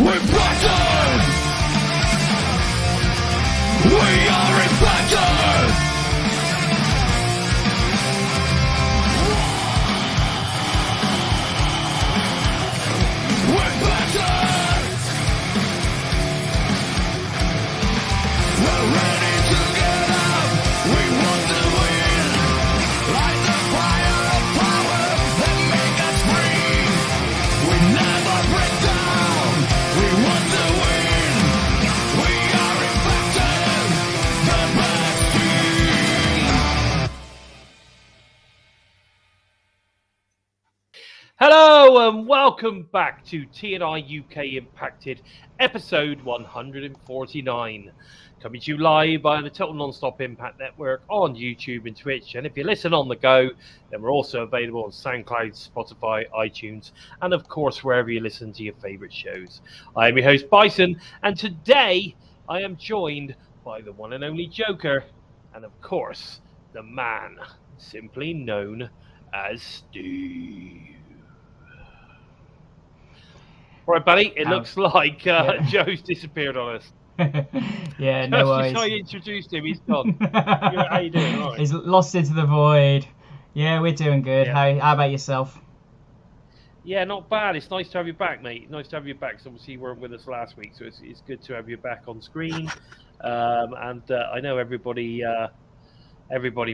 We're battered! We are impacted! We're battered! We're ready to get up! We want to win! Light the fire of power that make us free! We never break down! We want to win! We are impacted! The best team! Hello and welcome back to TNI-UK Impacted, episode 149. Coming to you live by the Total Non-Stop Impact Network on YouTube and Twitch. And if you listen on the go, then we're also available on SoundCloud, Spotify, iTunes, and of course, wherever you listen to your favorite shows. I am your host, Bison, and today I am joined by the one and only Joker, and of course, the man simply known as Steve. All right, buddy, it looks like Joe's disappeared on us. Yeah, no worries. I introduced him, he's gone. How you doing? All right. He's lost into the void. Yeah, we're doing good. Yeah. How about yourself? Yeah, not bad. It's nice to have you back, mate. Nice to have you back. Because obviously you weren't with us last week, so it's good to have you back on screen. And I know everybody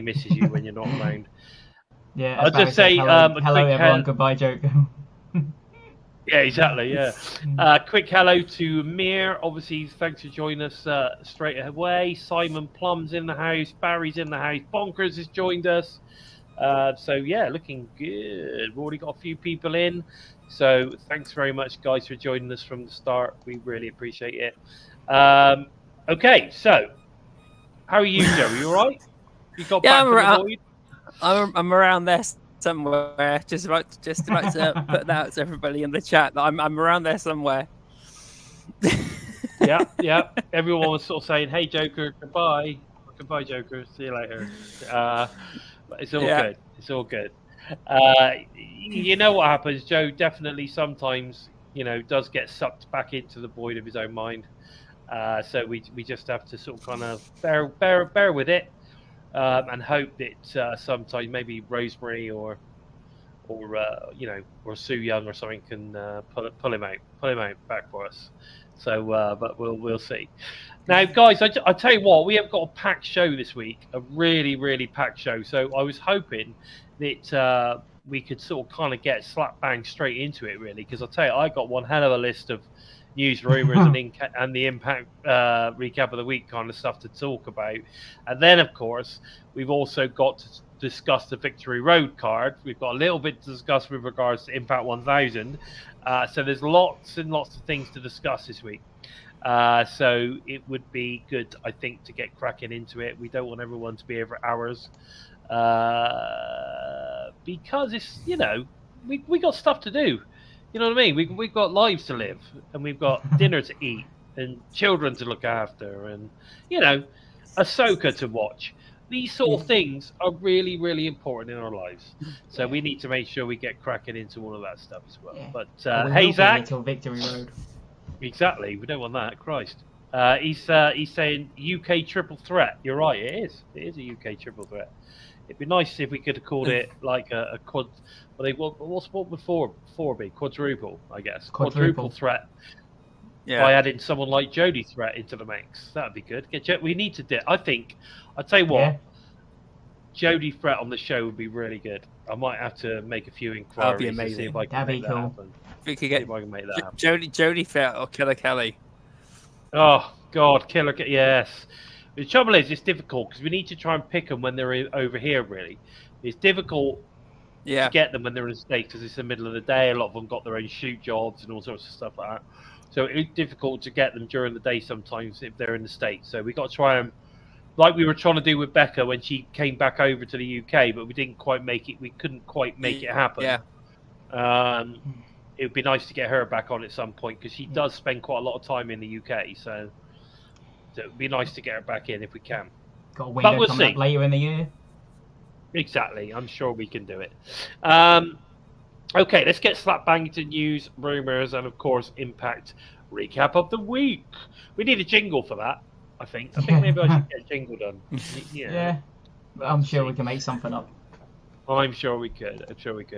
misses you when you're not around. Yeah, I'll just say hello a hello quick everyone. Goodbye, Joker. Yeah, exactly, yeah. Quick hello to Mir. Obviously, thanks for joining us straight away. Simon Plum's in the house. Barry's in the house. Bonkers has joined us. So, yeah, looking good. We've already got a few people in. So, thanks very much, guys, for joining us from the start. We really appreciate it. Okay, so, how are you, Joe? Are you all right? You got back from the void? I'm around there somewhere. Just about to put that out to everybody in the chat that I'm around there somewhere. Yeah. Everyone was sort of saying, "Hey, Joker, goodbye, Joker. See you later." But it's all good. It's all good. You know what happens, Joe? Definitely, sometimes does get sucked back into the void of his own mind. So we just have to sort of kind of bear with it. And hope that sometime maybe Rosemary or Sue Young or something can pull him out back for us. So, but we'll see. Now, guys, I tell you what, we have got a packed show this week, a really packed show. So I was hoping that we could sort of kind of get slap bang straight into it, really, because I tell you, I got one hell of a list of news, rumours, and the impact recap of the week kind of stuff to talk about. And then, of course, we've also got to discuss the Victory Road card. We've got a little bit to discuss with regards to Impact 1000. So there's lots and lots of things to discuss this week. So it would be good, I think, to get cracking into it. We don't want everyone to be here for hours. Because it's, we got stuff to do. You know what I mean? We've got lives to live, and we've got dinner to eat, and children to look after, and Ahsoka to watch. These sort of things are really important in our lives. So we need to make sure we get cracking into all of that stuff as well. Yeah. But hey, Zach, until Victory Road. Exactly. We don't want that. Christ. He's saying UK triple threat. You're right. It is. It is a UK triple threat. It'd be nice if we could have called it like a quad. What's what before be? Quadruple, I guess. Quadruple threat. Yeah. By adding someone like Jodie Threat into the mix, that'd be good. We need to. I think. I'll tell you what. Yeah. Jodie Threat on the show would be really good. I might have to make a few inquiries. That'd be amazing. To see if I can make that happen. If we could get if I can make that happen. Jodie Threat or Killer Kelly. Oh God, Killer. Yes. The trouble is, it's difficult because we need to try and pick them when they're over here. Really, it's difficult to get them when they're in the States because it's the middle of the day. A lot of them got their own shoot jobs and all sorts of stuff like that. So it's difficult to get them during the day sometimes if they're in the States. So we got to try them, like we were trying to do with Becca when she came back over to the UK, but we didn't quite make it. We couldn't quite make it happen. Yeah. It would be nice to get her back on at some point because she does spend quite a lot of time in the UK. So it would be nice to get her back in if we can. Got a window coming up later in the year. Exactly. I'm sure we can do it. Okay, let's get slap bang to news, rumours, and of course, Impact recap of the week. We need a jingle for that. I think maybe I should get a jingle done. Yeah. I'm sure we can make something up. I'm sure we could.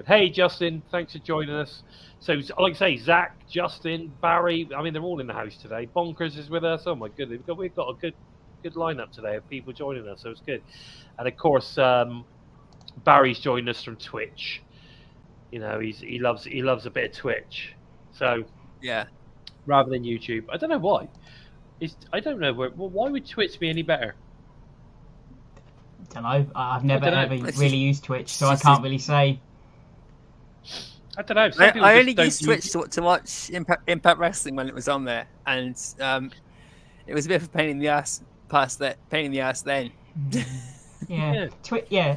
Hey, Justin, thanks for joining us. So, like I say, Zach, Justin, Barry. I mean, they're all in the house today. Bonkers is with us. Oh my goodness, we've got a good lineup today of people joining us. So it's good. And of course, Barry's joining us from Twitch. You know, he loves a bit of Twitch. So yeah, rather than YouTube, I don't know why. I don't know why would Twitch be any better. I don't know. I've never ever really used Twitch, so I just can't really say. I don't know. I only used Twitch to watch Impact Wrestling when it was on there, and it was a bit of a pain in the ass. Then. Yeah.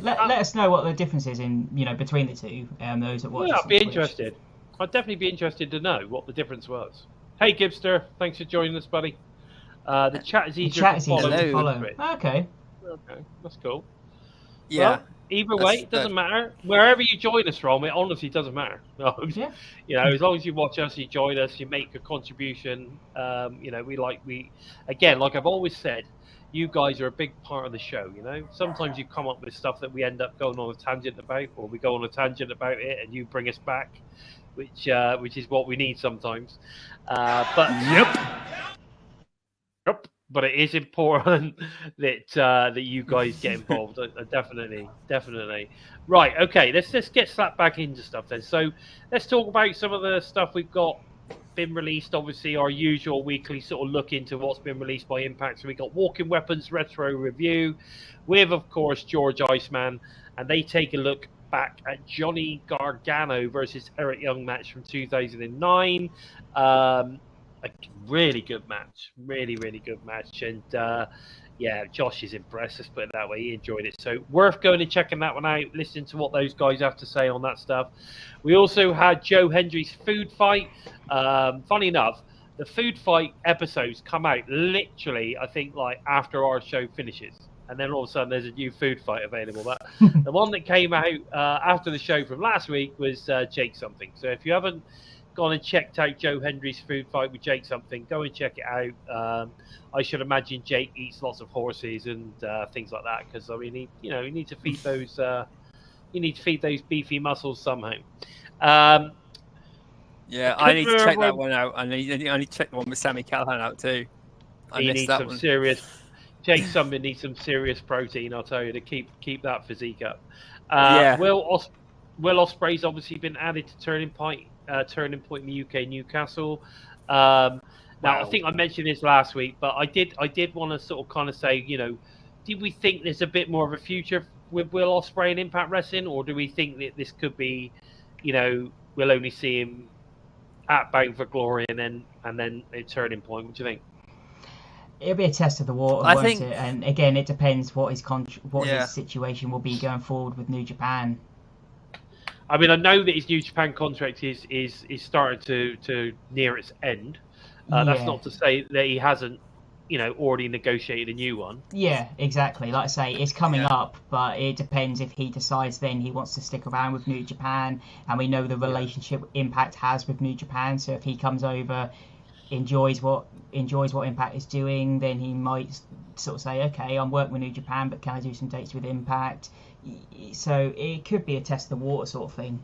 Let us know what the difference is in between the two. Those that watch. Yeah, I'd be interested. I'd definitely be interested to know what the difference was. Hey, Gibster, thanks for joining us, buddy. The chat is easier to follow. Okay, that's cool. Yeah. Well, either way, it doesn't matter. Wherever you join us from, it honestly doesn't matter. As long as you watch us, you join us, you make a contribution. Again, like I've always said, you guys are a big part of the show. Sometimes you come up with stuff that we end up going on a tangent about, or we go on a tangent about it, and you bring us back, which is what we need sometimes. But it is important that you guys get involved. Definitely. Right. Okay. Let's just get slapped back into stuff then. So let's talk about some of the stuff we've got been released. Obviously, our usual weekly sort of look into what's been released by Impact. So we got Walking Weapons Retro Review with, of course, George Iceman, and they take a look back at Johnny Gargano versus Eric Young match from 2009. A really good match, really good match, and Josh is impressed. Let's put it that way. He enjoyed it, so worth going and checking that one out. Listening to what those guys have to say on that stuff. We also had Joe Hendry's food fight. Funny enough, the food fight episodes come out literally, I think, like after our show finishes, and then all of a sudden there's a new food fight available. But the one that came out after the show from last week was Jake Something. So if you haven't gone and checked out Joe Hendry's food fight with Jake Something, go and check it out. I should imagine Jake eats lots of horses and things like that, because I mean, you need to feed those. You need to feed those beefy muscles somehow. I need to check that one out. I need to check the one with Sammy Callahan out too. Jake Something needs some serious protein, I'll tell you, to keep that physique up. Will Ospreay's obviously been added to Turning Point in the UK, Newcastle. Now, I think I mentioned this last week, but I did want to sort of kind of say, did we think there's a bit more of a future with Will Ospreay in Impact Wrestling, or do we think that this could be, we'll only see him at Bound for Glory and then a Turning Point? What do you think? It'll be a test of the water, won't it? And again, it depends what his situation will be going forward with New Japan. I mean, I know that his New Japan contract is starting to near its end. That's not to say that he hasn't, already negotiated a new one. Yeah, exactly. Like I say, it's coming up, but it depends if he decides then he wants to stick around with New Japan. And we know the relationship Impact has with New Japan. So if he comes over, enjoys what Impact is doing, then he might sort of say, okay, I'm working with New Japan, but can I do some dates with Impact? So it could be a test the water sort of thing.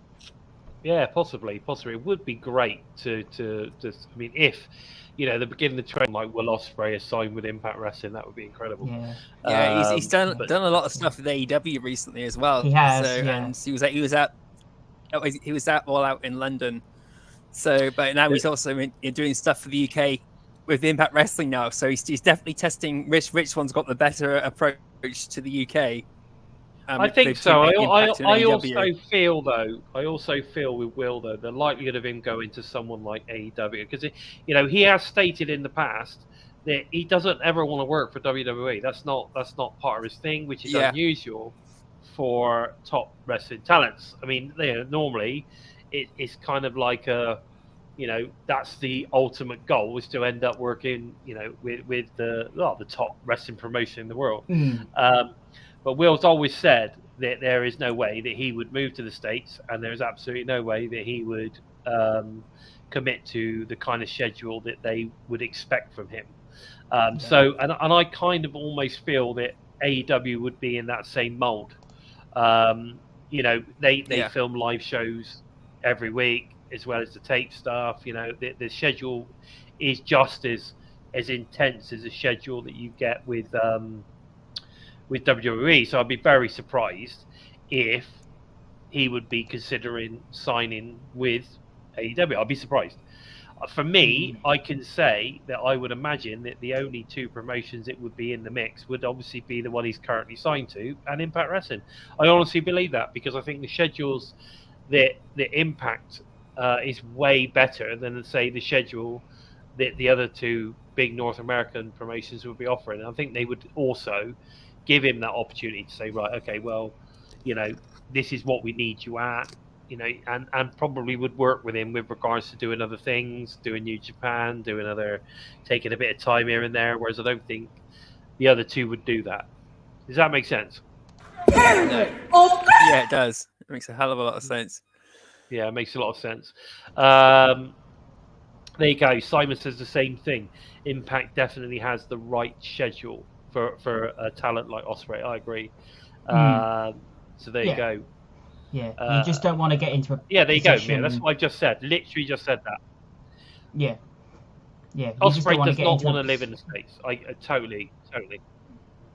Yeah, possibly. It would be great to I mean, if the beginning of the trend like Will Ospreay is signed with Impact Wrestling, that would be incredible. He's done a lot of stuff with AEW recently as well. He has, and he was at All Out in London. So, but now he's also doing stuff for the UK with Impact Wrestling now. So he's definitely testing which one's got the better approach to the UK. I think so. I also feel with Will though, the likelihood of him going to someone like AEW, because he has stated in the past that he doesn't ever want to work for WWE. That's not part of his thing, which is unusual for top wrestling talents. I mean, normally it's kind of like that's the ultimate goal, is to end up working with the top wrestling promotion in the world. But Will's always said that there is no way that he would move to the States, and there's absolutely no way that he would commit to the kind of schedule that they would expect from him. So, and I kind of almost feel that AEW would be in that same mold. You know, they film live shows every week as well as the tape stuff. You know, the schedule is just as intense as a schedule that you get with WWE. So I'd be very surprised if he would be considering signing with AEW. I'd be surprised. For me, I can say that I would imagine that the only two promotions that would be in the mix would obviously be the one he's currently signed to and Impact Wrestling. I honestly believe that, because I think the schedules that Impact is way better than, say, the schedule that the other two big North American promotions would be offering. And I think they would also give him that opportunity to say, right, okay, well, you know, this is what we need you at. You know, and probably would work with him with regards to doing other things, doing New Japan, taking a bit of time here and there. Whereas I don't think the other two would do that. Does that make sense? No. Yeah, it does. It makes a hell of a lot of sense. Yeah, it makes a lot of sense. There you go. Simon says the same thing. Impact definitely has the right schedule for a talent like Ospreay. I agree. So there you go. Yeah, you just don't want to get into a there you go. Yeah, that's what I just said. Literally just said that. Yeah. Ospreay does not want to live in the States. I totally.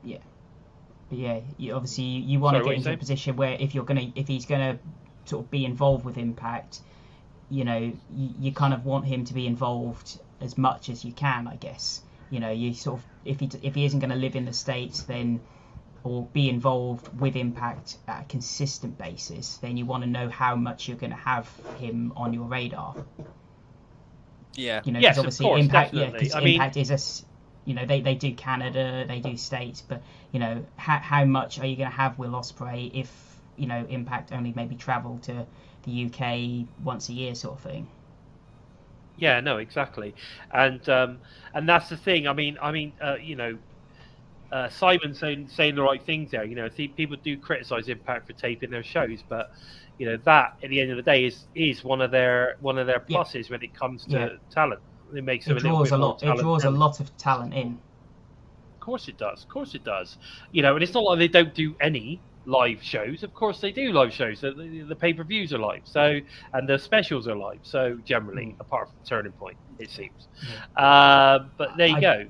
Yeah. But yeah, you want to get into a position where if he's gonna sort of be involved with Impact, you know, you kind of want him to be involved as much as you can, I guess. You know, you sort of if he isn't going to live in the States, then or be involved with Impact at a consistent basis, then you want to know how much you're going to have him on your radar. Yeah. You know, yes, obviously of course, Impact, definitely. Impact is you know, they do Canada, they do States, but you know, how much are you going to have Will Ospreay if, you know, Impact only maybe travel to the UK once a year, sort of thing? Yeah, no, exactly, and that's the thing. I mean, you know. Simon saying the right things there. You know, people do criticize Impact for taping their shows, but you know that at the end of the day is one of their pluses when it comes to talent. It makes them It draws a lot of talent in. Of course it does. You know, and it's not like they don't do any live shows. Of course they do live shows. The pay-per-views are live, so and the specials are live. So generally, apart from Turning Point, it seems. But there you go.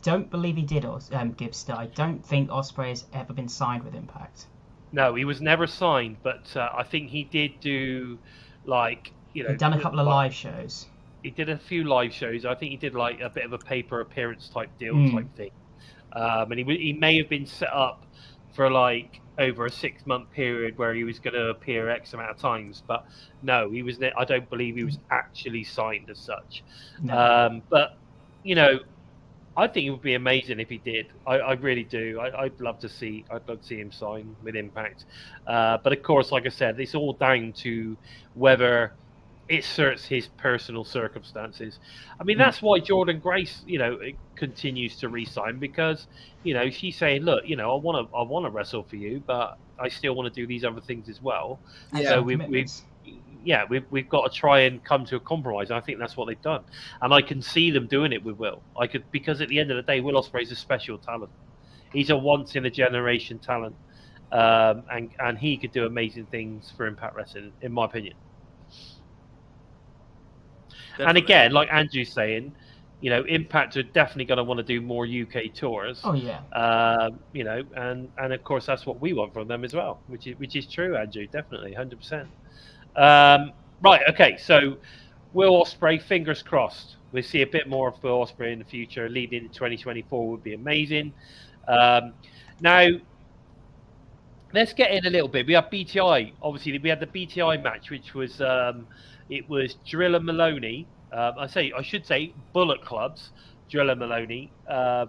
Don't believe he did, Gibbster. I don't think Ospreay has ever been signed with Impact. No, he was never signed, but I think he did do, like, you know... He'd done a couple of live shows. He did a few live shows. I think he did, like, a bit of a paper appearance type deal type thing. And he may have been set up for, like, over a 6-month period where he was going to appear X amount of times. But, no, I don't believe he was actually signed as such. No. But, you know... I think it would be amazing if he did. I really do. I'd love to see him sign with Impact. But of course, like I said, it's all down to whether it suits his personal circumstances. I mean, that's why Jordan Grace, you know, continues to re-sign, because, you know, she's saying, look, you know, I want to wrestle for you, but I still want to do these other things as well. Yeah, so we've got to try and come to a compromise. And I think that's what they've done, and I can see them doing it with Will. Because at the end of the day, Will Ospreay's a special talent. He's a once in a generation talent, and he could do amazing things for Impact Wrestling, in my opinion. Definitely. And again, like Andrew's saying, you know, Impact are definitely going to want to do more UK tours. Oh yeah. You know, and of course that's what we want from them as well, which is true, Andrew. Definitely, 100%. Right, okay, so Will Ospreay, fingers crossed. We'll see a bit more of Will Ospreay in the future. Leading into 2024 would be amazing. Now, let's get in a little bit. We have BTI. Obviously, we had the BTI match, which was it was Drilla Maloney. I should say Bullet Club's Drilla Maloney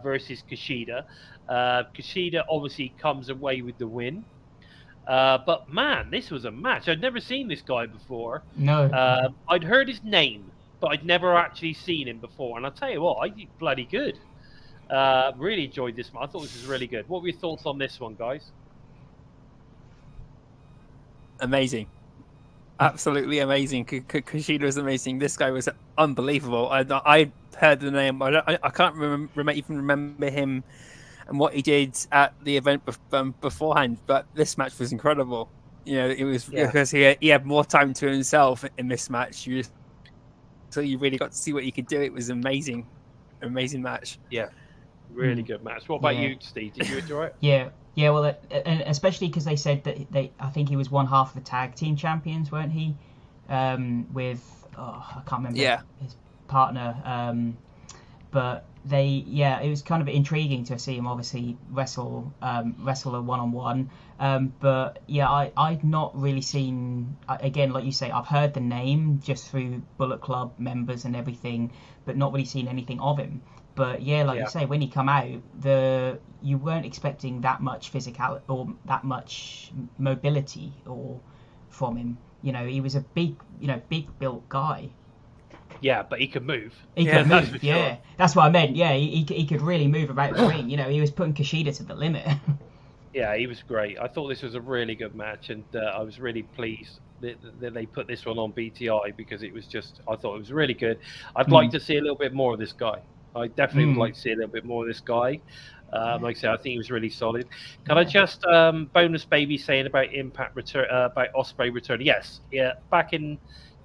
versus Kushida. Kushida obviously comes away with the win. But man, this was a match. I'd never seen this guy before. No. I'd heard his name, but I'd never actually seen him before. And I'll tell you what, I think bloody good. Really enjoyed this one. I thought this was really good. What were your thoughts on this one, guys? Amazing. absolutely amazing. Kushida was amazing. This guy was unbelievable. I heard the name. I can't even remember him and what he did at the event beforehand. But this match was incredible. It was because he had more time to himself in this match. So you really got to see what he could do. It was amazing match. Yeah, really good match. What about you, Steve? Did you enjoy it? Yeah. Well, and especially because they said that I think he was one half of the tag team champions, weren't he? With I can't remember his partner. But it was kind of intriguing to see him obviously wrestle a one-on-one. But yeah, I'd not really seen, again, like you say, I've heard the name just through Bullet Club members and everything, but not really seen anything of him. But yeah, like you say, when he come out, you weren't expecting that much physicality or that much mobility from him. He was a big built guy. Yeah, but he could move. He could move. That's sure. That's what I meant. Yeah, he could really move about the ring. He was putting Kushida to the limit. Yeah, he was great. I thought this was a really good match, and I was really pleased that they put this one on BTI because I thought it was really good. I'd like to see a little bit more of this guy. I definitely would like to see a little bit more of this guy. Like I said, I think he was really solid. Can I just bonus baby saying about Impact return, about Ospreay return? Yes, back in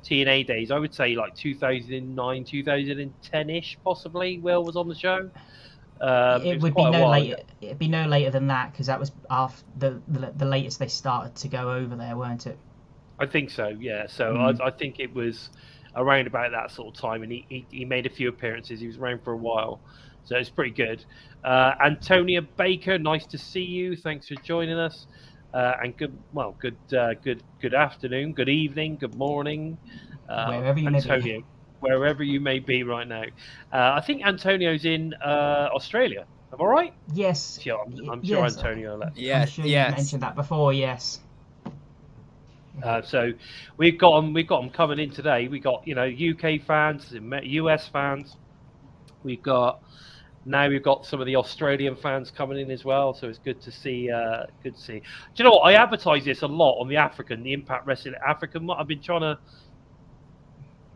TNA days, I would say like 2009, 2010-ish, possibly. Will was on the show. It would be no later. It'd be no later than that because that was after the latest they started to go over there, weren't it? I think so. Yeah. So I think it was around about that sort of time, and he made a few appearances. He was around for a while, so it's pretty good. Antonia Baker, nice to see you. Thanks for joining us. And good afternoon, good evening, good morning, wherever you Antonio, may be. Wherever you may be right now. I think Antonio's in Australia. Am I right? Yes. Sure, I'm sure Antonio left. I'm sure you mentioned that before. Yes. So we've got them coming in today. We got UK fans, US fans. We've got some of the Australian fans coming in as well, so it's good to see. Do you know what? I advertise this a lot on the Impact Wrestling African. I've been trying to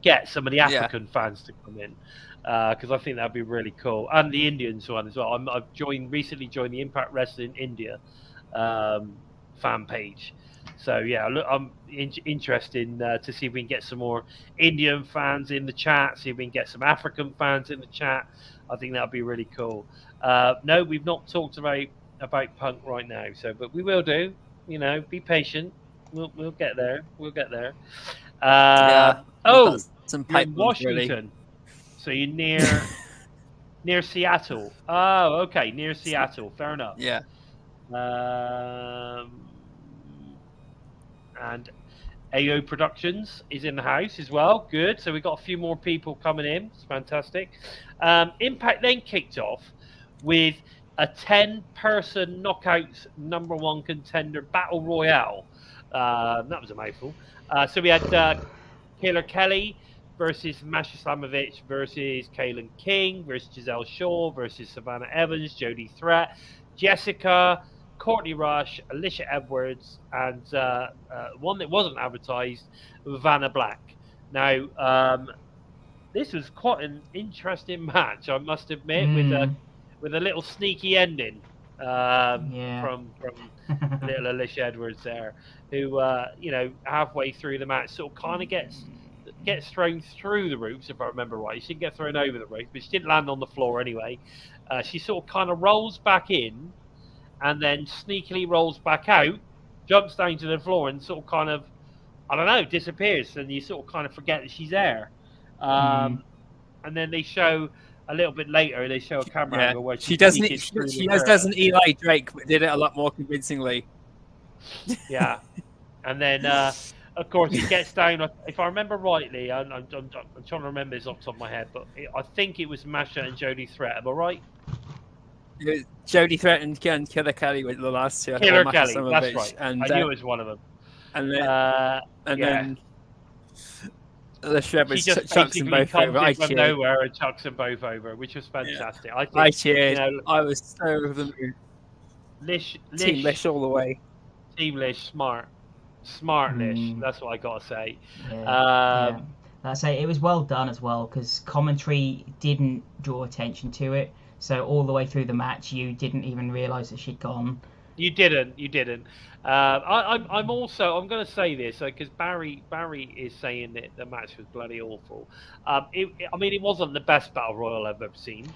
get some of the African fans to come in because I think that'd be really cool, and the Indians one as well. I've recently joined the Impact Wrestling India fan page. So yeah, look, I'm interested to see if we can get some more Indian fans in the chat. See if we can get some African fans in the chat. I think that'd be really cool. No, we've not talked about Punk right now, but we will do. Be patient. We'll get there. We'll get there. Some you're in Washington. Really. So you're near Seattle. Oh, okay, near Seattle. Fair enough. Yeah. And AO Productions is in the house as well. Good. So we've got a few more people coming in. It's fantastic. Impact then kicked off with a 10-person knockouts #1 contender battle royale. That was a mouthful. So we had Killer Kelly versus Masha Slamovich versus Kaylin King versus Giselle Shaw versus Savannah Evans, Jody Threat, Jessica, Courtney Rush, Alisha Edwards, and one that wasn't advertised, Vanna Black. Now, this was quite an interesting match, I must admit, with a little sneaky ending from little Alisha Edwards there, who halfway through the match sort of kind of gets thrown through the ropes, if I remember right. She didn't get thrown over the ropes, but she didn't land on the floor anyway. She sort of kind of rolls back in, and then sneakily rolls back out, jumps down to the floor, and sort of kind of, I don't know, disappears. And you sort of kind of forget that she's there. And then they show a little bit later, they show a camera angle where she does an Eli Drake, but did it a lot more convincingly. Yeah. And then, of course, he gets down. If I remember rightly, I'm trying to remember this off the top of my head, but I think it was Masha and Jody Threat. Am I right? Jody Threat and Killer Kelly were the last two. Killer Kelly, that's right. And, I knew it was one of them. And then Alisha just chucks them both over. I cheered. Nowhere and chucks them both over, which was fantastic. Yeah. I cheered. I was so over the moon. Lish, Team Lish all the way. Team Lish, smart. Smart Lish. That's what I gotta say. Yeah. Like I say, it was well done as well because commentary didn't draw attention to it. So all the way through the match, you didn't even realise that she'd gone. You didn't. I'm going to say this because Barry is saying that the match was bloody awful. It wasn't the best battle royal I've ever seen.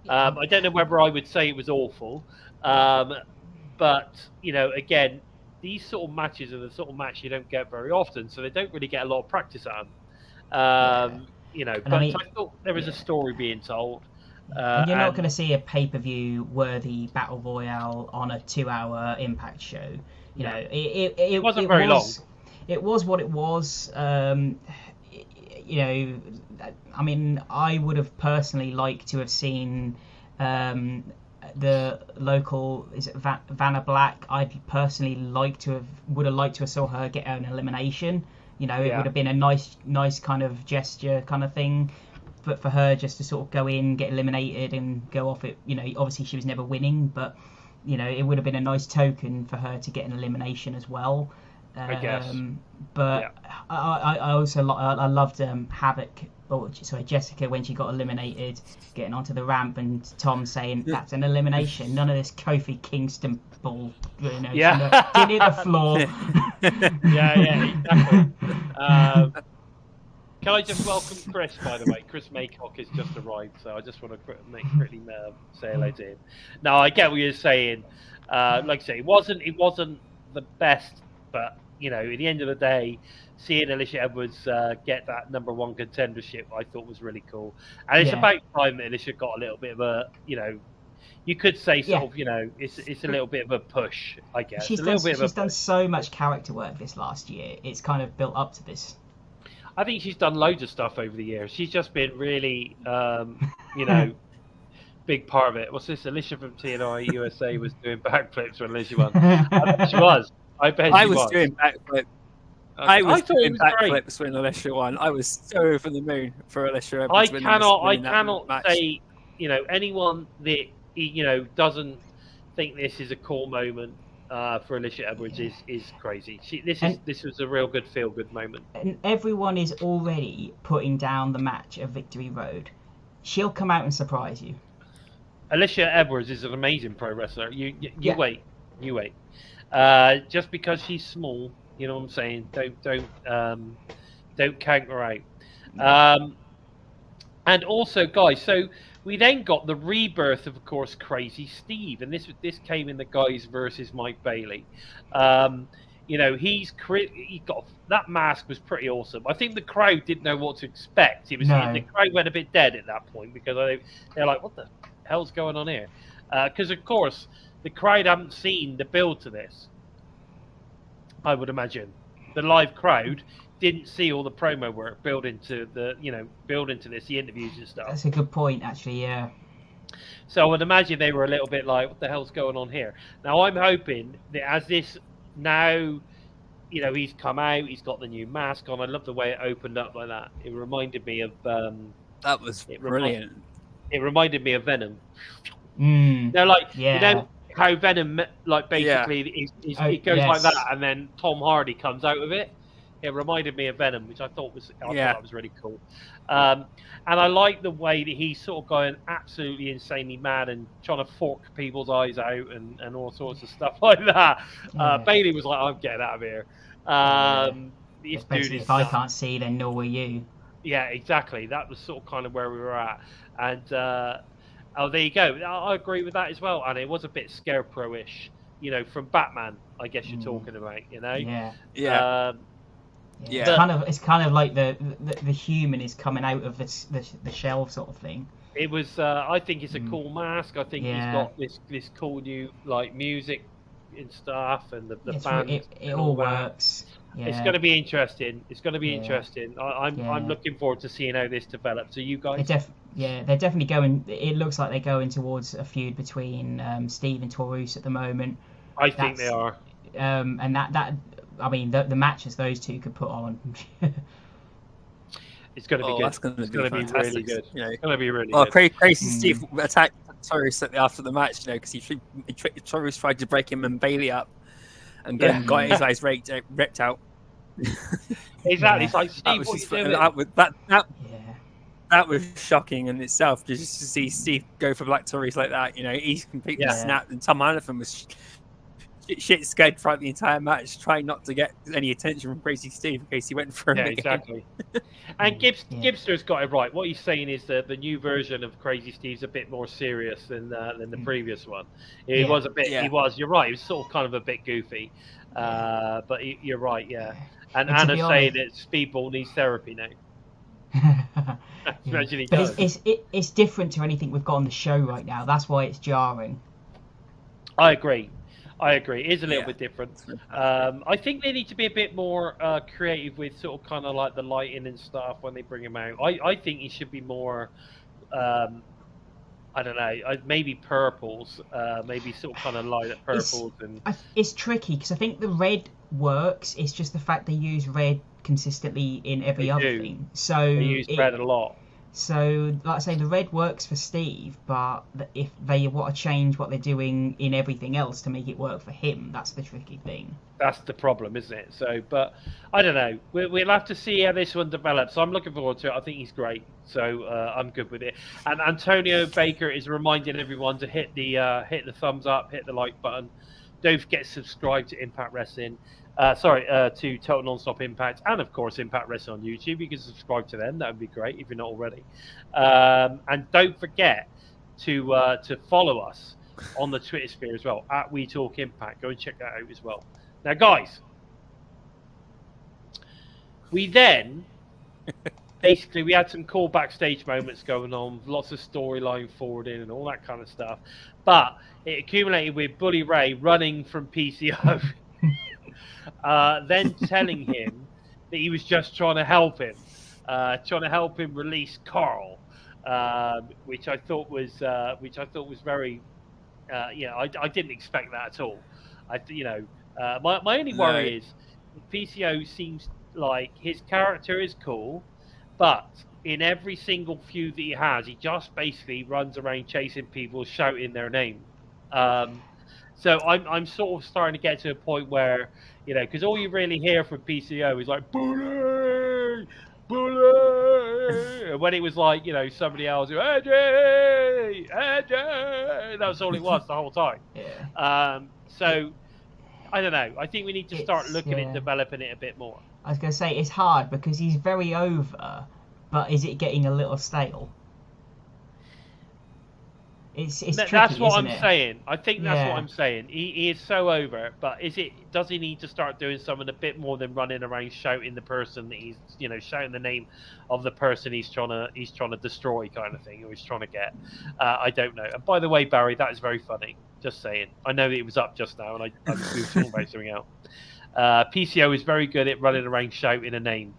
I don't know whether I would say it was awful, but again, these sort of matches are the sort of match you don't get very often, so they don't really get a lot of practice at them. But I thought there was a story being told. And you're not going to see a pay-per-view worthy battle royale on a 2-hour Impact show. It wasn't very long. It was what it was. I would have personally liked to have seen the local Vanna Black. I'd personally would have liked to have saw her get an elimination. It would have been a nice kind of gesture kind of thing. But for her just to sort of go in, get eliminated, and go off it, obviously she was never winning, but it would have been a nice token for her to get an elimination as well. I guess. But yeah. I also loved Jessica when she got eliminated, getting onto the ramp, and Tom saying that's an elimination. None of this Kofi Kingston bull. Didn't hit the floor. Exactly. Can I just welcome Chris, by the way? Chris Maycock has just arrived, so I just want to quickly say hello to him. No, I get what you're saying. Like I say, it wasn't the best, but at the end of the day, seeing Alisha Edwards get that #1 contendership, I thought was really cool. And it's about time that Alisha got a little bit of a, you could say it's a little bit of a push, I guess. She's done so much character work this last year. It's kind of built up to this. I think she's done loads of stuff over the years. She's just been really, big part of it. What's this? Alisha from TNI-USA was doing backflips when Alisha won. She was. I bet she was. I was doing backflips. Okay. I was doing backflips when Alisha won. I was so over the moon for Alisha. I cannot say, anyone that doesn't think this is a cool moment for Alisha Edwards is crazy. This was a real good feel-good moment. And everyone is already putting down the match of Victory Road. She'll come out and surprise you. Alisha Edwards is an amazing pro wrestler. You wait. Just because she's small, you know what I'm saying? Don't count her out. And also, guys, so we then got the rebirth of course, Crazy Steve, and this came in the guys versus Mike Bailey. He got that mask was pretty awesome. I think the crowd didn't know what to expect. The crowd went a bit dead at that point because they're like, "What the hell's going on here?" Because of course the crowd haven't seen the build to this. I would imagine the live crowd didn't see all the promo work build into this, the interviews and stuff. That's a good point, actually. Yeah. So I would imagine they were a little bit like, "What the hell's going on here?" Now I'm hoping that as this now, he's come out, he's got the new mask on. I love the way it opened up like that. It reminded me of that was brilliant. It reminded me of Venom. How Venom, basically, it goes like that, and then Tom Hardy comes out of it. It reminded me of Venom, which I thought was really cool. And I like the way that he's sort of going absolutely insanely mad and trying to fork people's eyes out and all sorts of stuff like that. Bailey was like, "I'm getting out of here." This dude is if I can't see, then nor will you. Yeah, exactly. That was sort of kind of where we were at. And there you go. I agree with that as well. And it was a bit scarecrow-ish, from Batman, I guess you're talking about, Yeah. It's kind of like the human is coming out of the shell sort of thing. It was. I think it's a cool mask. I think he's got this cool new music and stuff, and the band. It all works. Yeah. It's going to be interesting. Interesting. I'm looking forward to seeing how this develops. Are you guys? They're definitely going. It looks like they're going towards a feud between Steve and Taurus at the moment. I think they are. And that. I mean, the matches those two could put on. It's going to be good. That's going to be really good. It's going to be really good. Crazy Steve attacked Taurus after the match, because Taurus tried to break him and Bailey up. and then got his eyes ripped out. Exactly. It's like, That Steve, was what just are you doing? that was shocking in itself, just to see Steve go for Black Tories like that. You know, he's completely snapped, and Tom Hannafin was shit scared throughout the entire match, trying not to get any attention from Crazy Steve in case he went for him again. Exactly. And Gibster's got it right. What he's saying is that the new version of Crazy Steve's a bit more serious than the previous one. It was a bit. He was. You're right. It was sort of kind of a bit goofy. But you're right. Yeah. And Anna's saying that Speedball needs therapy now. Imagine he does. It's different to anything we've got on the show right now. That's why it's jarring. I agree. It is a little bit different. I think they need to be a bit more creative with sort of kind of like the lighting and stuff when they bring him out. I think he should be more, I don't know, maybe purples, maybe sort of kind of light at purples. It's tricky because I think the red works. It's just the fact they use red consistently in every other thing. So they use red a lot. So, like I say, the red works for Steve, but if they want to change what they're doing in everything else to make it work for him, that's the tricky thing. That's the problem, isn't it? So, but I don't know. We'll have to see how this one develops. I'm looking forward to it. I think he's great, so I'm good with it. And Antonio Baker is reminding everyone to hit the thumbs up, hit the like button. Don't forget to subscribe to Impact Wrestling. To Total Nonstop Impact, and of course Impact Wrestling on YouTube. You can subscribe to them. That would be great if you're not already. And don't forget to follow us on the Twitter sphere as well at We Talk Impact. Go and check that out as well. Now, guys, we then basically we had some cool backstage moments going on, lots of storyline forwarding and all that kind of stuff. But it accumulated with Bully Ray running from PCO. Then telling him that he was just trying to help him release Carl, which I thought was very, I didn't expect that at all. My only worry is PCO seems like his character is cool, but in every single feud that he has, he just basically runs around chasing people, shouting their name. So I'm sort of starting to get to a point where, because all you really hear from PCO is like, bully, bully. And when it was like, somebody else, AJ, that was all it was the whole time. Yeah. So, I don't know. I think we need to start looking at developing it a bit more. I was going to say, it's hard because he's very over, but is it getting a little stale? It's tricky, that's what isn't I'm it? saying. I think that's what I'm saying. He is so over, but does he need to start doing something a bit more than running around shouting the person that he's shouting the name of the person he's trying to destroy, kind of thing, or he's trying to get? I don't know. And by the way, Barry, that is very funny. Just saying. I know that it was up just now, and we were talking about something else. PCO is very good at running around shouting a name.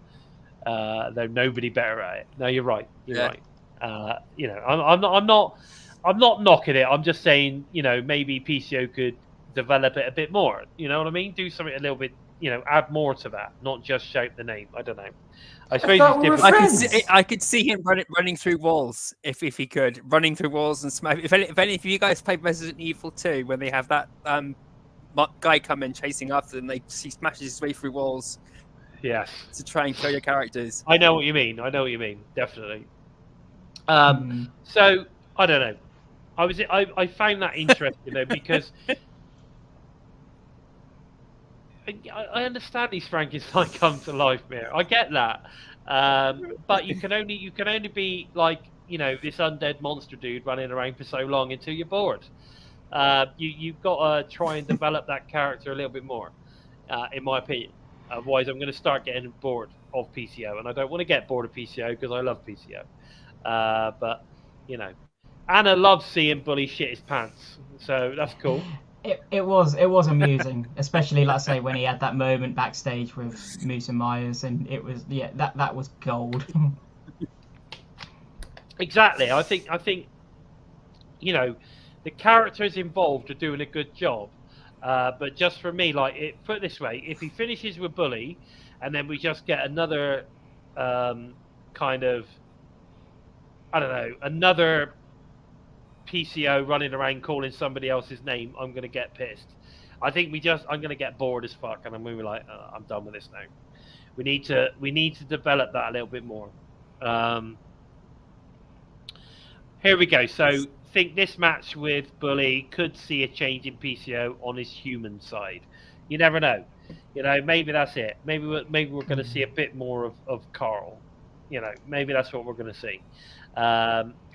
Though nobody better at it. No, you're right. You're right. I'm not knocking it. I'm just saying, maybe PCO could develop it a bit more. You know what I mean? Do something a little bit, add more to that, not just shout the name. I don't know. I suppose it's different. I could see him running through walls if he could, running through walls and smash. If any of you guys played Resident Evil 2, when they have that guy come in chasing after them, he smashes his way through walls. Yes. To try and kill your characters. I know what you mean. Definitely. So I don't know. I found that interesting though, because I understand these Frankenstein come to life, Mir. I get that, but you can only be like this undead monster dude running around for so long until you're bored. You've got to try and develop that character a little bit more, in my opinion. Otherwise, I'm going to start getting bored of PCO, and I don't want to get bored of PCO because I love PCO. But Anna loves seeing Bully shit his pants, so that's cool. It was amusing, especially let's say when he had that moment backstage with Moose and Myers, and it was that was gold. Exactly. I think the characters involved are doing a good job, but just for me, put it this way: if he finishes with Bully, and then we just get another kind of, I don't know, another PCO running around calling somebody else's name, I'm going to get pissed. I think I'm going to get bored as fuck, and I'm going to be like, I'm done with this now. We need to develop that a little bit more. Here we go. So, think this match with Bully could see a change in PCO on his human side. You never know. You know, maybe that's it. Maybe we're going to see a bit more of Carl. You know, maybe that's what we're going to see.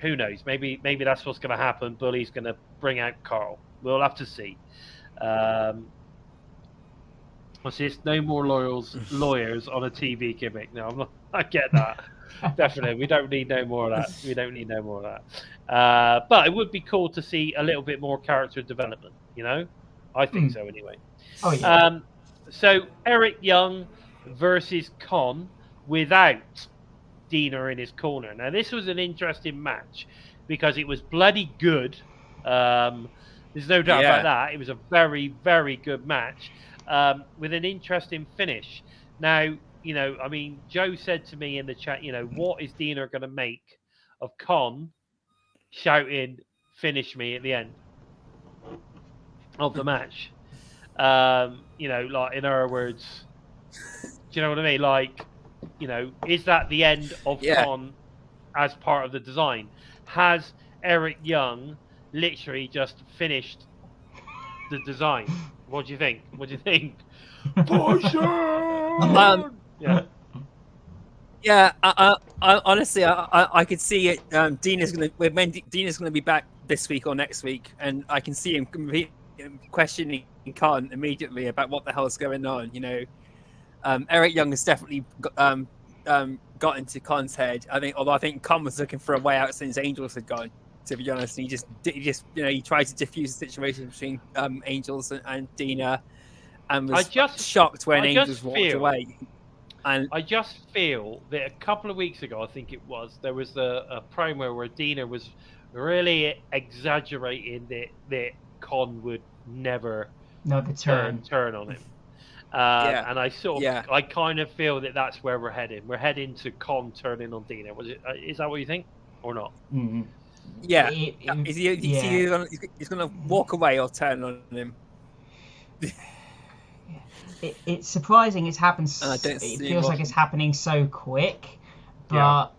Who knows? Maybe that's what's going to happen. Bully's going to bring out Carl. We'll have to see. What's this? No more lawyers on a TV gimmick. No, I'm not. I get that. Definitely, we don't need no more of that. We don't need no more of that. But it would be cool to see a little bit more character development. You know, I think so anyway. Oh yeah. So Eric Young versus Con without Dina in his corner. Now this was an interesting match because it was bloody good. There's no doubt about that. It was a very, very good match with an interesting finish. Now, you know, I mean, Joe said to me in the chat, you know, what is Dina going to make of Con shouting, "Finish me" at the end of the match? You know, like in other words, do you know what I mean? Like, you know, is that the end of Con as part of the design? Has Eric Young literally just finished the design? What do you think? What do you think? I honestly, I could see it. Dina's gonna be back this week or next week, and I can see him questioning Con immediately about what the hell's going on. You know, Eric Young has definitely got into Con's head. Although I think Con was looking for a way out since Angels had gone. To be honest, and he just you know, he tried to diffuse the situation between Angels and Dina, and was shocked when Angels walked away. And I just feel that a couple of weeks ago, I think it was, there was a promo where Dina was really exaggerating that Con would never turn on him. And I kind of feel that that's where we're heading. We're heading to Con turning on Dina. Is that what you think, or not? Mm-hmm. Yeah. He's going to walk away or turn on him. It's surprising it's happened. It feels like it's happening so quick, but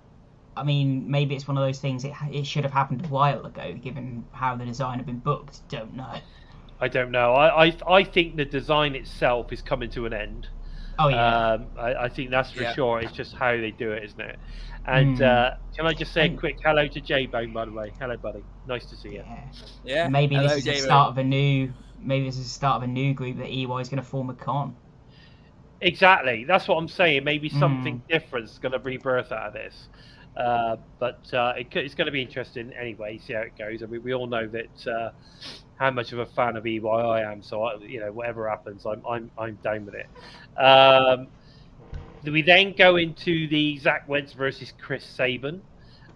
I mean, maybe it's one of those things. It should have happened a while ago, given how the design had been booked. Don't know. I don't know. I think the design itself is coming to an end. Oh yeah. I think that's for sure. It's just how they do it, isn't it? And can I just say a quick hello to J-Bone, by the way? Hello, buddy. Nice to see you. Yeah. Maybe hello, this is the start of a new. Maybe this is the start of a new group that EY is going to form a Con. Exactly. That's what I'm saying. Maybe something different is going to rebirth out of this. But it's going to be interesting anyway. See how it goes. I mean, we all know that how much of a fan of EY I am. So you know, whatever happens, I'm down with it. We then go into the Zach Wentz versus Chris Sabin.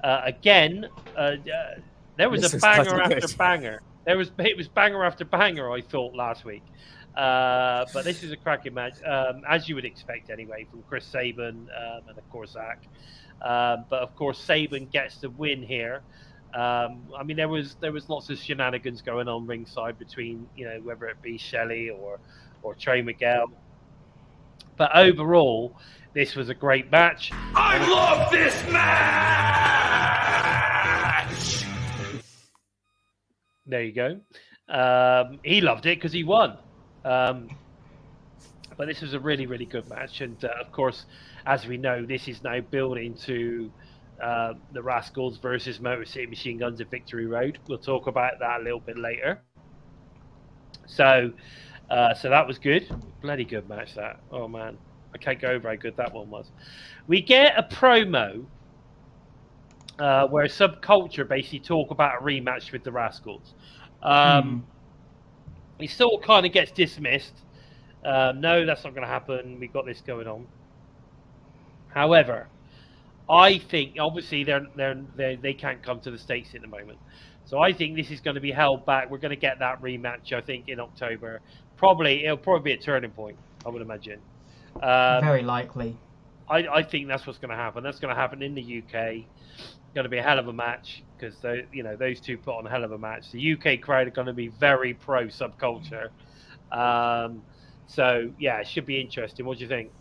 Again, there was a banger after banger. It was banger after banger, I thought, last week. But this is a cracking match, as you would expect anyway, from Chris Sabin and of course Zach. But of course Sabin gets the win here. I mean, there was lots of shenanigans going on ringside between, you know, whether it be Shelley or Trey Miguel. But overall, this was a great match. I love this match! There you go. He loved it because he won. But this was a really, really good match. And of course, as we know, this is now building to the Rascalz versus Motor City Machineguns at Victory Road. We'll talk about that a little bit later. So that was good. Bloody good match, that. Oh, man. I can't go over how good that one was. We get a promo where Subculture basically talk about a rematch with the Rascalz. He still kind of gets dismissed. No, that's not going to happen. We've got this going on. However, I think obviously they can't come to the States at the moment, so I think this is going to be held back. We're going to get that rematch, I think, in October. It'll probably be a turning point, I would imagine. Very likely. I think that's what's going to happen. That's going to happen in the UK. Going to be a hell of a match because those two put on a hell of a match. The UK crowd are going to be very pro Subculture. So yeah, it should be interesting. What do you think?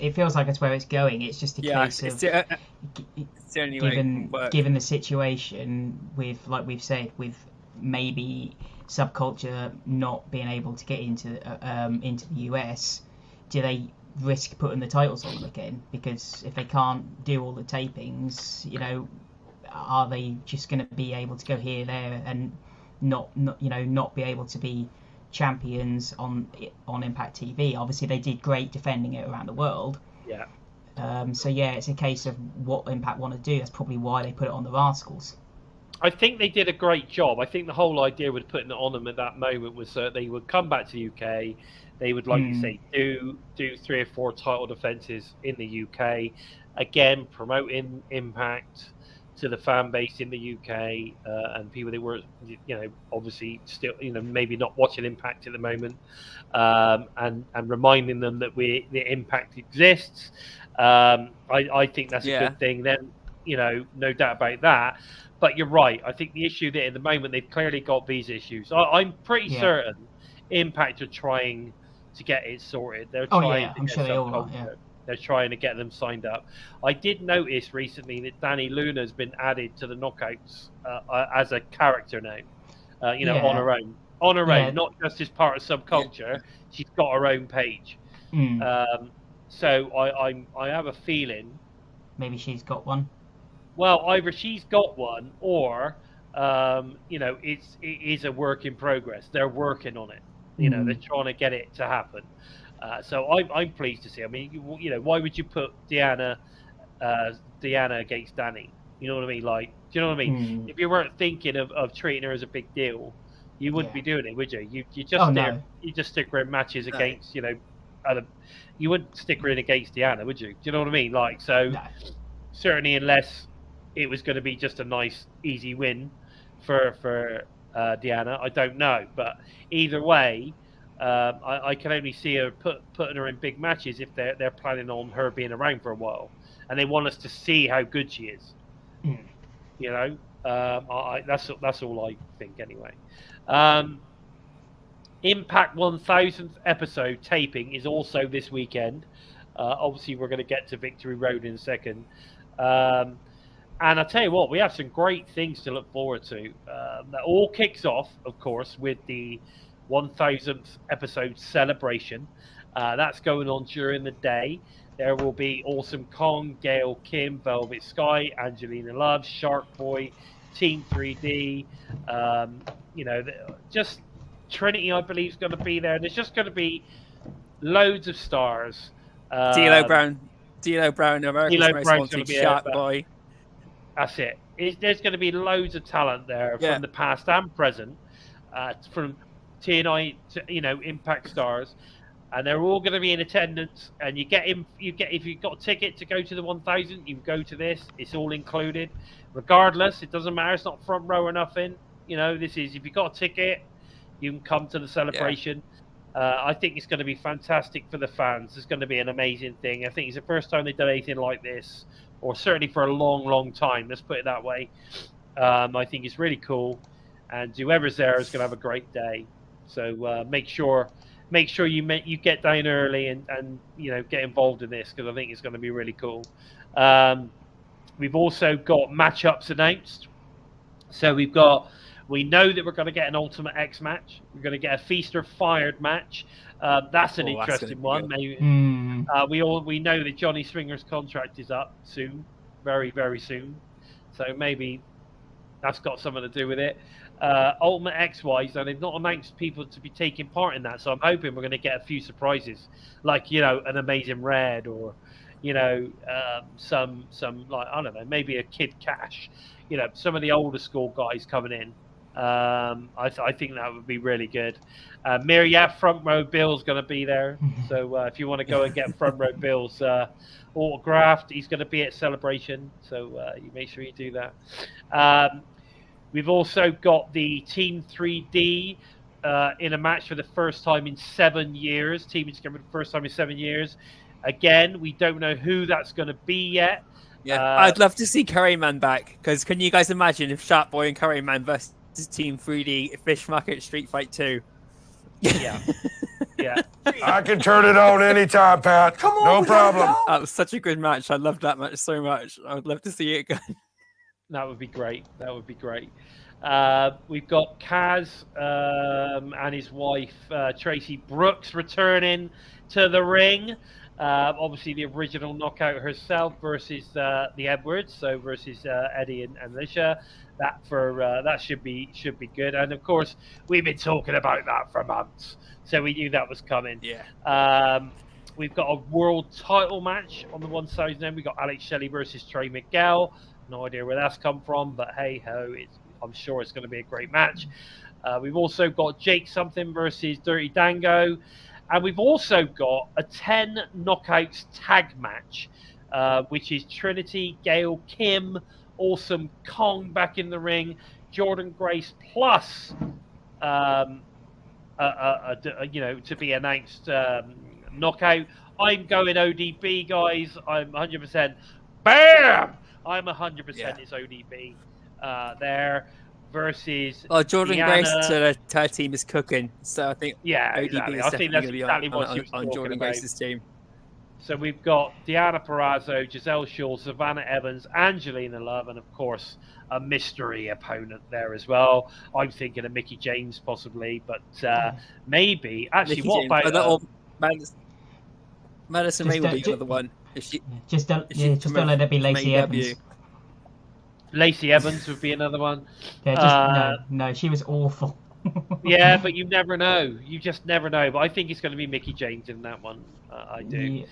It feels like it's where it's going. It's just a case it's of the only way it can work. given the situation with, like we've said, with maybe subculture not being able to get into the US, do they risk putting the titles on them again? Because if they can't do all the tapings, are they just going to be able to go here, there, and not be able to be champions on Impact TV? Obviously, they did great defending it around the world. Yeah. So yeah, it's a case of what Impact want to do. That's probably why they put it on the Rascalz. I think they did a great job. I think the whole idea with putting it on them at that moment was that they would come back to the UK. They would, like you say, do 3 or 4 title defences in the UK. Again, promoting Impact to the fan base in the UK and people that were, obviously still, maybe not watching Impact at the moment, and reminding them that the Impact exists. I think that's a good thing. Then, no doubt about that. But you're right. I think the issue that at the moment they've clearly got these issues. I'm pretty certain Impact are trying to get it sorted. They're trying. I'm sure they all are. Yeah. They're trying to get them signed up. I did notice recently that Danny Luna has been added to the Knockouts as a character now. On her own. On her own, not just as part of Subculture. Yeah. She's got her own page. So I have a feeling maybe she's got one. Well, either she's got one, or it is a work in progress. They're working on it. They're trying to get it to happen. So I'm pleased to see. I mean, why would you put Deanna against Danny? You know what I mean? Like, do you know what I mean? If you weren't thinking of treating her as a big deal, you wouldn't be doing it, would you? You just stick her in matches against other. You wouldn't stick her in against Deanna, would you? Do you know what I mean? Like, so certainly unless it was going to be just a nice, easy win for Deanna. I don't know, but either way, I can only see her putting her in big matches if they're planning on her being around for a while, and they want us to see how good she is. That's all I think anyway. Impact 1000th episode taping is also this weekend. Obviously, we're going to get to Victory Road in a second. And I'll tell you what, we have some great things to look forward to. That all kicks off, of course, with the 1000th episode celebration. That's going on during the day. There will be Awesome Kong, Gail Kim, Velvet Sky, Angelina Love, Shark Boy, Team 3D. Just Trinity, I believe, is going to be there. There's just going to be loads of stars. D'Lo Brown, America's Most Wanted, Shark Boy. That's it. There's going to be loads of talent there from the past and present, from TNI to Impact stars, and they're all going to be in attendance. And if you've got a ticket to go to the 1000, you can go to this. It's all included, regardless. It doesn't matter. It's not front row or nothing. This is if you've got a ticket, you can come to the celebration. I think it's going to be fantastic for the fans. It's going to be an amazing thing. I think it's the first time they've done anything like this, or certainly for a long, long time. Let's put it that way. I think it's really cool, and whoever's there is going to have a great day. So make sure you get down early and get involved in this, because I think it's going to be really cool. We've also got matchups announced. So we know that we're going to get an Ultimate X match. We're going to get a Feast or Fired match. That's an interesting one. Maybe we know that Johnny Swinger's contract is up soon, very, very soon. So maybe that's got something to do with it. Ultimate X-wise, and they've not announced people to be taking part in that. So I'm hoping we're going to get a few surprises, like an Amazing Red, or some like, I don't know, maybe a Kid Cash. Some of the older school guys coming in. I think that would be really good. Myriad Front Row Bill's going to be there, so if you want to go and get Front Row Bill's autographed, he's going to be at Celebration, so you make sure you do that. We've also got the Team 3D in a match for the first time in 7 years. Teaming together for the first time in 7 years. Again, we don't know who that's going to be yet. Yeah, I'd love to see Curryman back, because can you guys imagine if Shark Boy and Curryman versus Team 3D Fish Market Street Fight 2? Yeah. Yeah. I can turn it on anytime, Pat. Come on, No we gotta problem. go. That was such a good match. I loved that match so much. I would love to see it again. That would be great. That would be great. We've got Kaz and his wife Tracy Brooks returning to the ring. Obviously, the original knockout herself versus the Edwards, so versus Eddie and Alisha. That should be good. And of course, we've been talking about that for months, so we knew that was coming. Yeah. We've got a world title match on the one side. Then we got Alex Shelley versus Trey Miguel. No idea where that's come from, but hey ho, I'm sure it's going to be a great match. We've also got Jake Something versus Dirty Dango. And we've also got a 10 knockouts tag match, which is Trinity, Gail Kim, Awesome Kong back in the ring, Jordan Grace plus, to be announced knockout. I'm going ODB, guys. I'm 100%. Bam! I'm 100%. Yeah. It's ODB there. Versus Jordan Deanna. Grace to her team is cooking, so I think Yeah, ODB exactly. is I think that's definitely exactly going what to she be was on talking Jordan about. Grace's team. So we've got Deanna Purrazzo, Giselle Shaw, Savannah Evans, Angelina Love, and of course a mystery opponent there as well. I'm thinking of Mickey James possibly, but maybe actually Mickey what James. about Or Madison Ray Just, would be another one. If she, Just don't, Is she just from don't let it be Lacey AEW? Evans. Lacey Evans would be another one. Yeah, just no, she was awful. Yeah, but you never know. You just never know. But I think it's going to be Mickey James in that one. I do.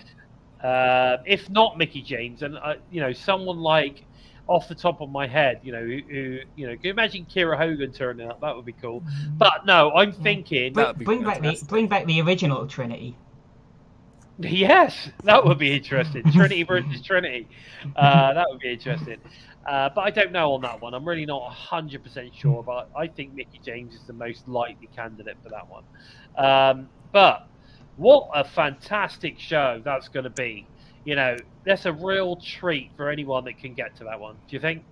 Yeah. If not Mickey James, and someone like off the top of my head, who can you imagine Kira Hogan turning up? That would be cool. But no, I'm thinking. Bring back the original Trinity. Yes, that would be interesting. Trinity versus Trinity. That would be interesting. But I don't know on that one. I'm really not 100% sure, but I think Mickey James is the most likely candidate for that one. But what a fantastic show that's going to be. That's a real treat for anyone that can get to that one. Do you think?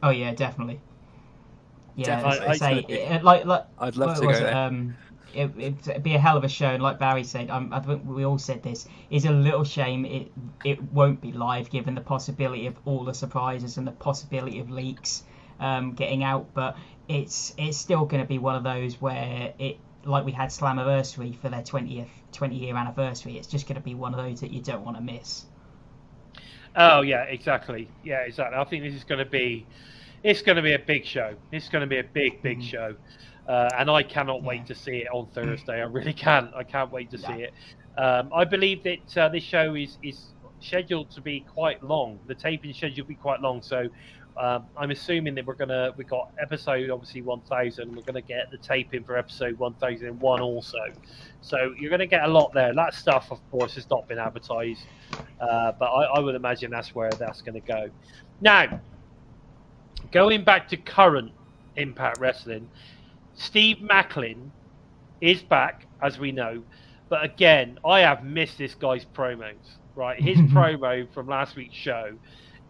Oh yeah, definitely. Yeah, Definitely. I'd love to go there. It'd be a hell of a show, and like Barry said, I think we all said this. It's a little shame it won't be live, given the possibility of all the surprises and the possibility of leaks getting out. But it's still going to be one of those where like we had Slammiversary for their 20-year anniversary. It's just going to be one of those that you don't want to miss. Oh yeah, exactly. Yeah, exactly. I think this is going to be. It's going to be a big show. It's going to be a big show. And I cannot wait to see it on Thursday. I really can't. I can't wait to see it. I believe that this show is scheduled to be quite long. The taping schedule will be quite long. So I'm assuming that we've got episode obviously 1000. We're going to get the taping for episode 1001 also. So you're going to get a lot there. That stuff, of course, has not been advertised. But I would imagine that's where that's going to go. Now, going back to current Impact Wrestling, Steve Maclin is back, as we know, but again, I have missed this guy's promos. Right, his promo from last week's show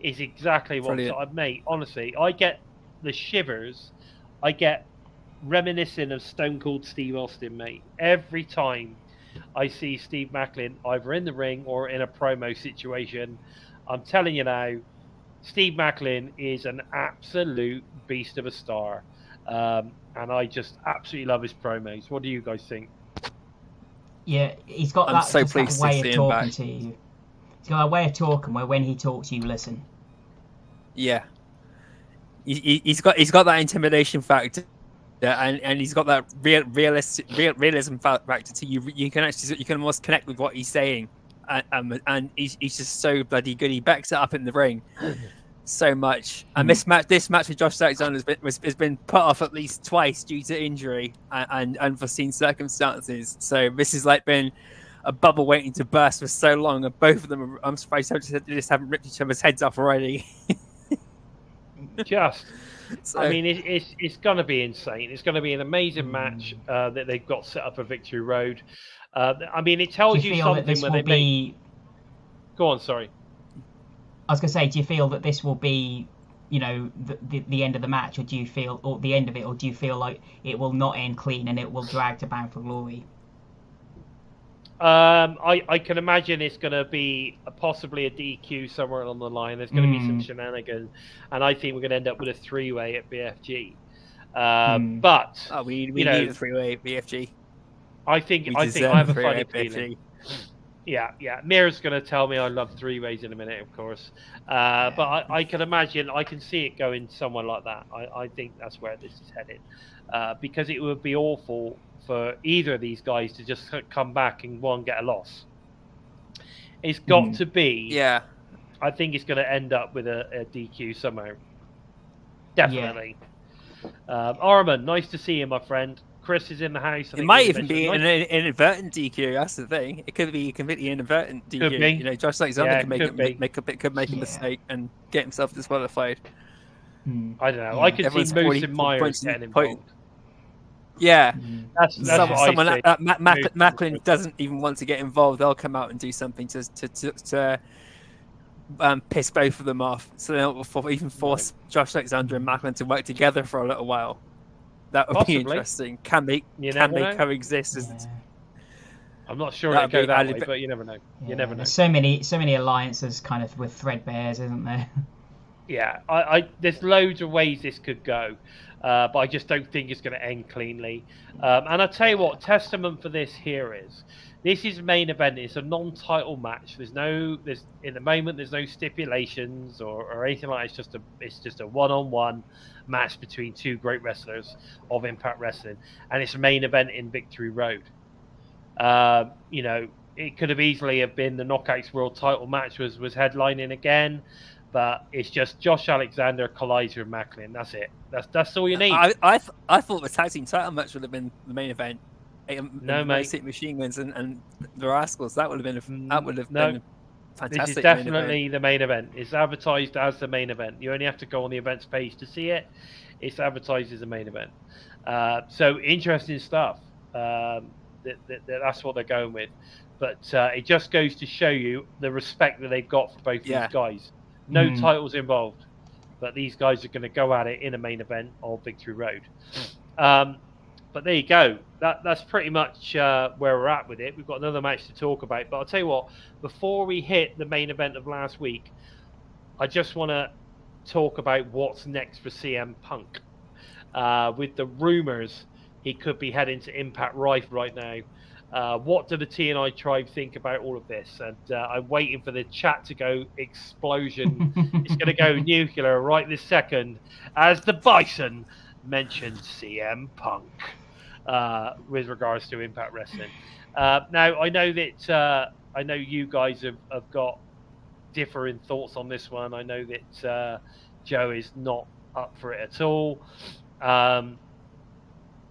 is exactly what mate. Honestly, I get the shivers. I get reminiscent of Stone Cold Steve Austin, mate. Every time I see Steve Maclin either in the ring or in a promo situation, I'm telling you now, Steve Maclin is an absolute beast of a star. And I just absolutely love his promos. What do you guys think? Yeah, he's got that way of talking to you. He's got a way of talking where when he talks, you listen. Yeah, he's got that intimidation factor, and he's got that realism factor to you. You can almost connect with what he's saying, and he's just so bloody good. He backs it up in the ring so much. And this match with Josh Alexander has been put off at least twice due to injury and unforeseen circumstances. So this has been a bubble waiting to burst for so long, and both of them, I'm surprised they just haven't ripped each other's heads off already. I mean, it's going to be insane. It's going to be an amazing match that they've got set up for Victory Road. I mean, it tells you something when they Go on, sorry. I was going to say, do you feel that this will be you know, the end of the match, or do you feel, or the end of it, or do you feel like it will not end clean and it will drag to Bound for Glory? I can imagine it's going to be possibly a DQ somewhere along the line. There's going to be some shenanigans, and I think we're going to end up with a 3-way at BFG. But we you know, need a 3-way at BFG. I think I have a funny feeling. Yeah. Mira's going to tell me I love 3-ways in a minute, of course. But I can imagine, I can see it going somewhere like that. I think that's where this is headed, because it would be awful for either of these guys to just come back and get a loss. It's got to be. Yeah. I think it's going to end up with a DQ somehow. Definitely. Yeah. Arman, nice to see you, my friend. Chris is in the house. It might even be an inadvertent DQ. That's the thing. It could be a completely inadvertent DQ. Could be. You know, Josh Alexander could make a mistake and get himself disqualified. I don't know. I could see Moose and Myers getting involved. Yeah, that's someone that Maclin doesn't even want to get involved. They'll come out and do something to piss both of them off. So they'll even force Josh Alexander and Maclin to work together for a little while. That would be interesting. Can they coexist? I'm not sure it'll go that way, but you never know. You never know. There's so many alliances kind of with threadbares, isn't there? Yeah, there's loads of ways this could go, but I just don't think it's going to end cleanly. And I'll tell you what, testament for this here is, this is main event. It's a non-title match. There's in the moment there's no stipulations or anything like that. It's just a one-on-one match between two great wrestlers of Impact Wrestling, and it's a main event in Victory Road. You know, it could have easily have been the Knockouts World Title match was headlining again. But it's just Josh Alexander, Collider, and Maclin. That's it. That's all you need. I thought the tag team title match would have been the main event. No, Motor City Machineguns and the Rascalz. That would have been been fantastic. This is definitely the main event. It's advertised as the main event. You only have to go on the events page to see it. It's advertised as the main event. So interesting stuff. That's what they're going with. But it just goes to show you the respect that they've got for both these guys. No titles involved, but these guys are going to go at it in a main event of Victory Road. But there you go. That's pretty much where we're at with it. We've got another match to talk about. But I'll tell you what, before we hit the main event of last week, I just want to talk about what's next for CM Punk. With the rumours, he could be heading to Impact Rife right now. What do the TNI tribe think about all of this? And I'm waiting for the chat to go explosion. It's going to go nuclear right this second as the Bison mentions CM Punk with regards to Impact Wrestling. Now, I know that I know you guys have got differing thoughts on this one. I know that Joe is not up for it at all.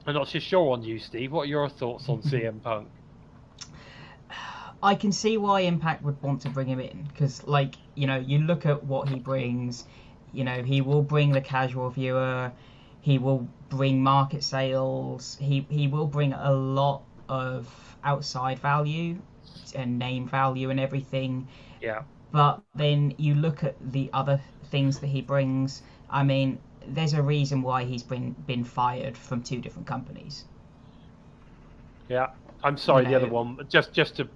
I'm not so sure on you, Steve. What are your thoughts on CM Punk? I can see why Impact would want to bring him in, because, like, you know, you look at what he brings. You know, he will bring the casual viewer. He will bring market sales. He will bring a lot of outside value and name value and everything. Yeah. But then you look at the other things that he brings. I mean, there's a reason why he's been fired from 2 different companies. Yeah, I'm sorry, the other one. Just to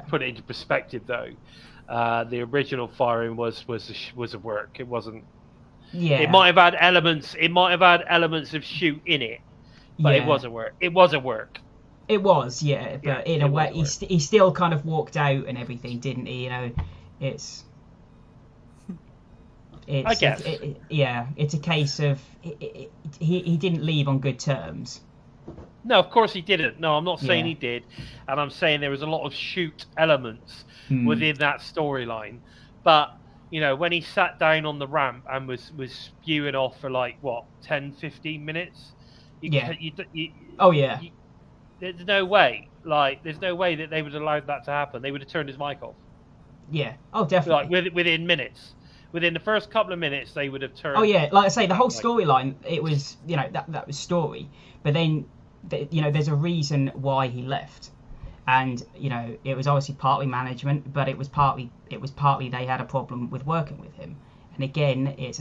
put it into perspective, though, the original firing was a work. It wasn't. Yeah. It might have had elements. It might have had elements of shoot in it, but it wasn't work. It was a work. It was, yeah, but in a way, he still kind of walked out and everything, didn't he? You know, it's I guess. It's a case of he didn't leave on good terms. No, of course he didn't. No, I'm not saying he did. And I'm saying there was a lot of shoot elements within that storyline. But, you know, when he sat down on the ramp and was spewing off for, like, what, 10, 15 minutes? There's no way. Like, there's no way that they would have allowed that to happen. They would have turned his mic off. Yeah. Oh, definitely. Like, within minutes. Within the first couple of minutes, they would have turned... Oh, yeah. Like I say, the whole storyline, it was, you know, that was story. But then, you know, there's a reason why he left. And, you know, it was obviously partly management, but it was partly they had a problem with working with him. And again, it's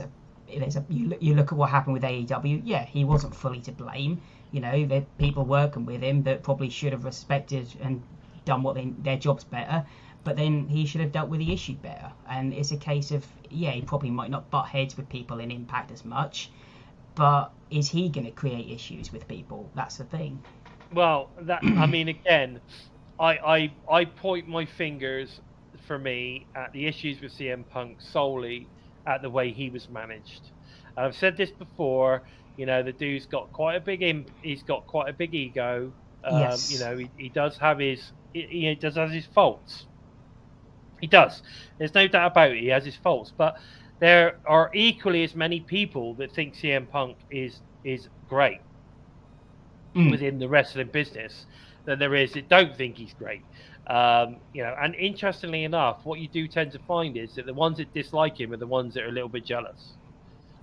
you look at what happened with AEW. Yeah, he wasn't fully to blame. You know, there are people working with him that probably should have respected and done their jobs better. But then he should have dealt with the issue better. And it's a case of, yeah, he probably might not butt heads with people in Impact as much, but is he going to create issues with people? That's the thing. Well, I mean, again, I point my fingers, for me, at the issues with CM Punk solely at the way he was managed. And I've said this before. You know, the dude's got quite a big he's got quite a big ego. Yes. You know, he does have his faults. He does. There's no doubt about it. He has his faults, but there are equally as many people that think CM Punk is great within the wrestling business than there is that don't think he's great. You know, and interestingly enough, what you do tend to find is that the ones that dislike him are the ones that are a little bit jealous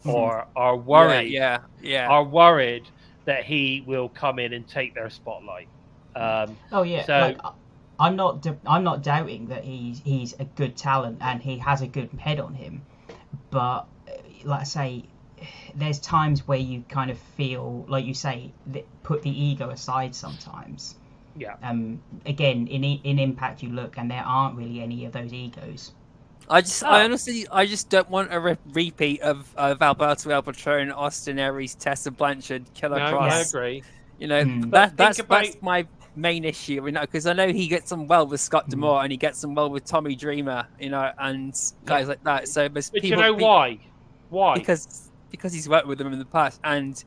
or are worried. Are worried that he will come in and take their spotlight. So I'm not doubting that he's a good talent and he has a good head on him, but like I say, there's times where you kind of feel, like you say, put the ego aside sometimes. Yeah. Again, in Impact you look and there aren't really any of those egos. I honestly don't want a repeat of Alberto El Patron, Austin Aries, Tessa Blanchard, Killer Cross. I agree. You know, that's my main issue. You know, because I know he gets on well with Scott D'Amore and he gets on well with Tommy Dreamer. You know, and guys like that. So, but you know why? Why? Because he's worked with them in the past and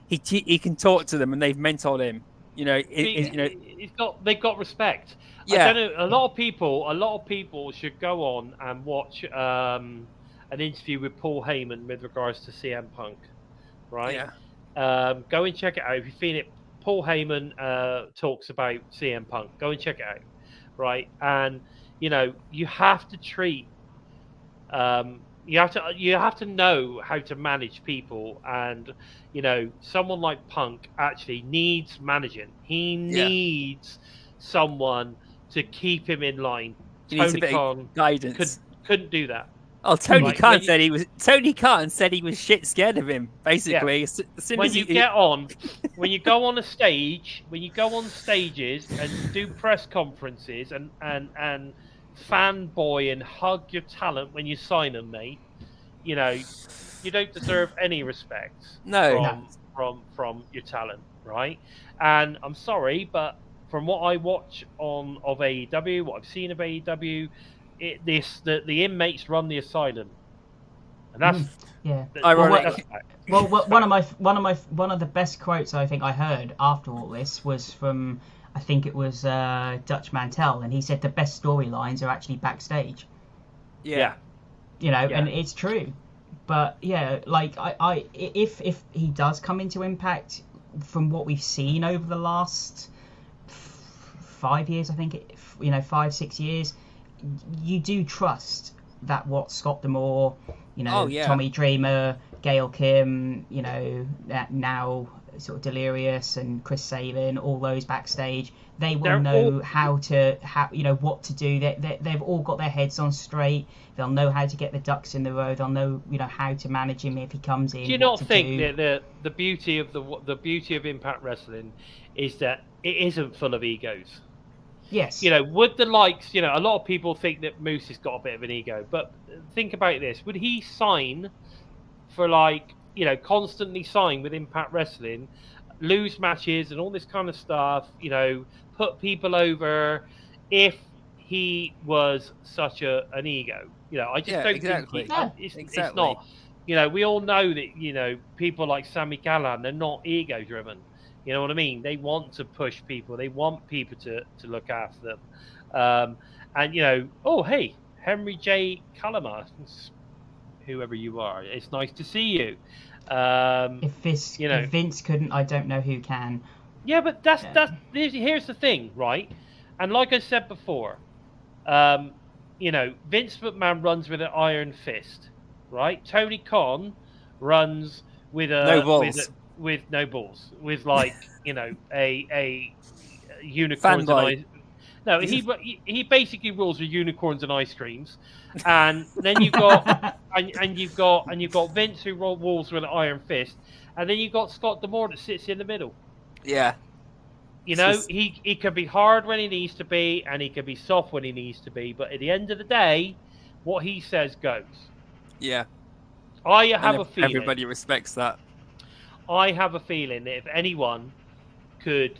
he can talk to them and they've mentored him. You know, they've got respect. Yeah. I don't know, a lot of people should go on and watch an interview with Paul Heyman with regards to CM Punk, right? Yeah. Go and check it out if you feel it. Paul Heyman talks about CM Punk. Go and check it out, right? And you know, you have to treat. You have to know how to manage people, and you know, someone like Punk actually needs managing. He needs someone to keep him in line. He needs a bit of guidance. Couldn't do that. Oh, Tony Khan said he was shit scared of him. Basically, as soon when as you go on stages and do press conferences and fanboy and hug your talent when you sign them, mate. You know, you don't deserve any respect from your talent, right? And I'm sorry, but from what I watch of AEW, what I've seen of AEW, the inmates run the asylum, and that's ironic. Well, one of the best quotes I think I heard after all this was from, I think it was Dutch Mantel, and he said the best storylines are actually backstage. Yeah. You know, and it's true. But yeah, like if he does come into Impact, from what we've seen over the last 5 years, I think 5-6 years, you do trust that what Scott D'Amore, you know, Tommy Dreamer, Gail Kim, you know, now sort of Delirious and Chris Sabin, all those backstage, they will know what to do. They've all got their heads on straight. They'll know how to get the ducks in the row. They'll know, you know, how to manage him if he comes in. Do you not think that the beauty of Impact Wrestling is that it isn't full of egos? Yes. You know, would the likes, you know, a lot of people think that Moose has got a bit of an ego, but think about this. Would he sign for, like, you know, constantly sign with Impact Wrestling, lose matches and all this kind of stuff, you know, put people over, if he was such an ego? You know, I just don't think it's not. You know, we all know that, you know, people like Sami Callihan, they're not ego driven. You know what I mean? They want to push people. They want people to look after them. And, you know, oh, hey, Henry J. Calamar, whoever you are, it's nice to see you. If Vince couldn't, I don't know who can. Yeah, but here's the thing, right? And like I said before, you know, Vince McMahon runs with an iron fist, right? Tony Khan runs with no balls, with like, you know, a unicorn. No, he basically rules with unicorns and ice creams, and then you've got and you've got Vince who rules with an iron fist, and then you've got Scott D'Amore that sits in the middle. Yeah. You know, he can be hard when he needs to be, and he can be soft when he needs to be. But at the end of the day, what he says goes. Yeah. I have a feeling. Everybody respects that. I have a feeling that if anyone could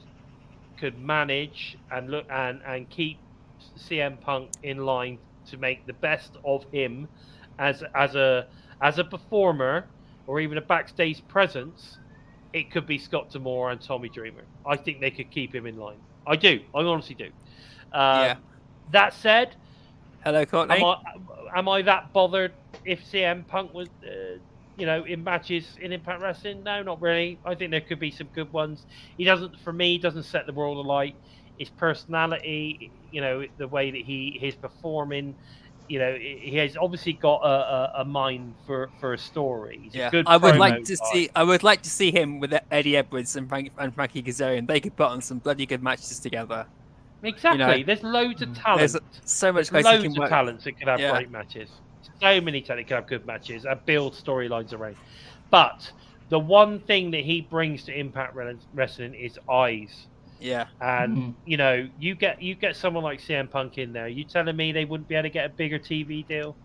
manage and look and keep CM Punk in line to make the best of him as a performer or even a backstage presence, it could be Scott D'Amore and Tommy Dreamer. I think they could keep him in line. I do. I honestly do. Yeah. That said, hello, Courtney. Am I that bothered if CM Punk was, in matches in Impact Wrestling? No, not really. I think there could be some good ones. He doesn't set the world alight. His personality, the way that he's performing, he has obviously got a mind for a story. He's a good I would like to see him with Eddie Edwards and Frankie Kazarian. They could put on some bloody good matches together. Exactly. There's loads of talent. There's so much guys loads of talent that could have great matches. So many talent that could have good matches and build storylines around. But the one thing that he brings to Impact Wrestling is eyes. Yeah. And you get someone like CM Punk in there. You telling me they wouldn't be able to get a bigger TV deal?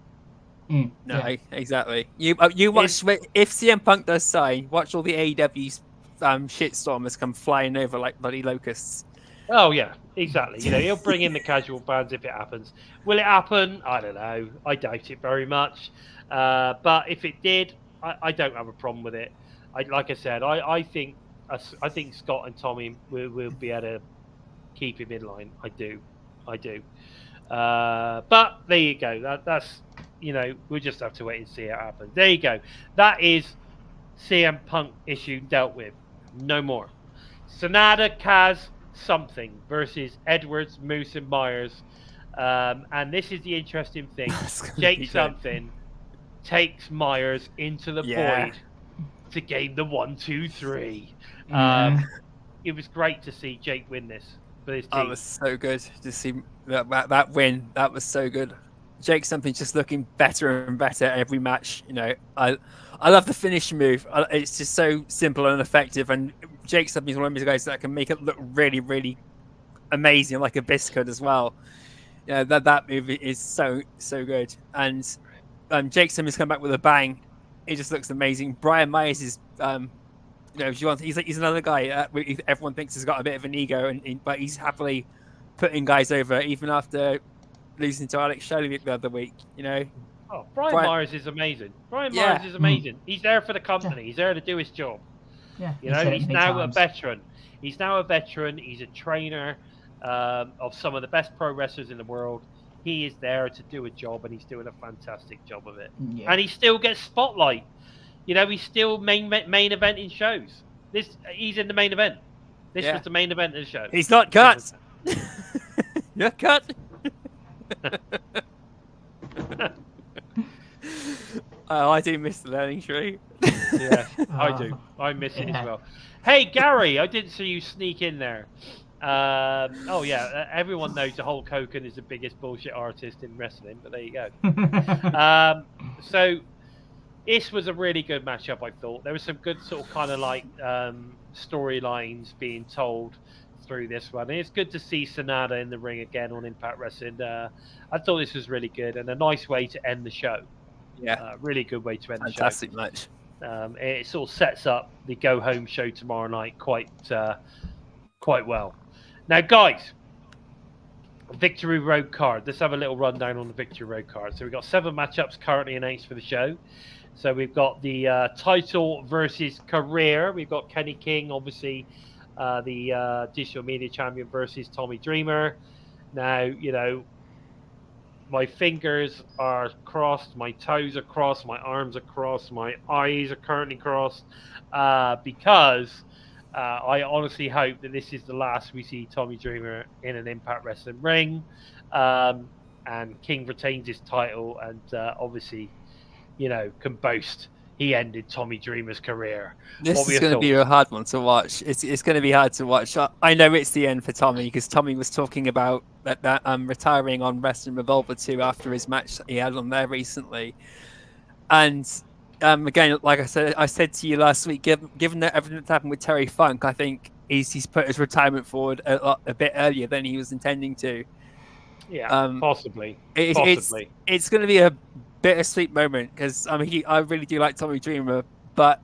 No, exactly. You watch if CM Punk does sign, watch all the AEW's shitstormers come flying over like bloody locusts. Oh yeah, exactly. He'll bring in the casual fans if it happens. Will it happen? I don't know. I doubt it very much. But if it did, I don't have a problem with it. Like I said, I think Scott and Tommy will be able to keep him in line. I do. But there you go. That's we'll just have to wait and see how it happens. There you go. That is CM Punk issue dealt with. No more. Sanada, Kaz, something versus Edwards, Moose, and Myers. And this is the interesting thing. Jake something takes Myers into the void to gain the 1, 2, 3. It was great to see Jake win this for his team. That was so good to see that win. That was so good. Jake something just looking better and better every match. I love the finish move. It's just so simple and effective. And Jake something is one of these guys that can make it look really, really amazing, like Abyss could as well. That move is so good. And Jake something's come back with a bang. It just looks amazing. Brian Myers is, he's another guy everyone thinks has got a bit of an ego, but he's happily putting guys over even after losing to Alex Shelley the other week. Oh, Brian Myers is amazing. Myers is amazing. He's there for the company. He's there to do his job. Yeah, he's now a veteran. He's a trainer of some of the best pro wrestlers in the world. He is there to do a job, and he's doing a fantastic job of it. Yeah. And he still gets spotlight. He's still main event in shows. He's in the main event. This was the main event of the show. He's not cut. You're cut. I do miss the learning tree. Yeah, I do. I miss it as well. Hey, Gary, I didn't see you sneak in there. Everyone knows the Hulk Hogan is the biggest bullshit artist in wrestling, but there you go. So this was a really good matchup, I thought. There was some good sort of kind of like storylines being told through this one. And it's good to see Sanada in the ring again on Impact Wrestling. I thought this was really good and a nice way to end the show. Yeah, really good way to end the show. Fantastic match. It sort of sets up the go home show tomorrow night quite well. Now, guys, Victory Road card. Let's have a little rundown on the Victory Road card. So we've got 7 matchups currently announced for the show. So we've got the title versus career. We've got Kenny King, obviously, the digital media champion versus Tommy Dreamer. Now, my fingers are crossed, my toes are crossed, my arms are crossed, my eyes are currently crossed, because I honestly hope that this is the last we see Tommy Dreamer in an Impact Wrestling ring, and King retains his title and obviously, can boast he ended Tommy Dreamer's career. This What were is your going to be thoughts? a hard one to watch. It's going to be hard to watch. I know it's the end for Tommy because Tommy was talking about that retiring on Wrestling Revolver 2 after his match that he had on there recently. And again, like I said to you last week, given that everything that's happened with Terry Funk, I think he's put his retirement forward a bit earlier than he was intending to. Yeah, possibly. It's going to be a bittersweet moment because I really do like Tommy Dreamer, but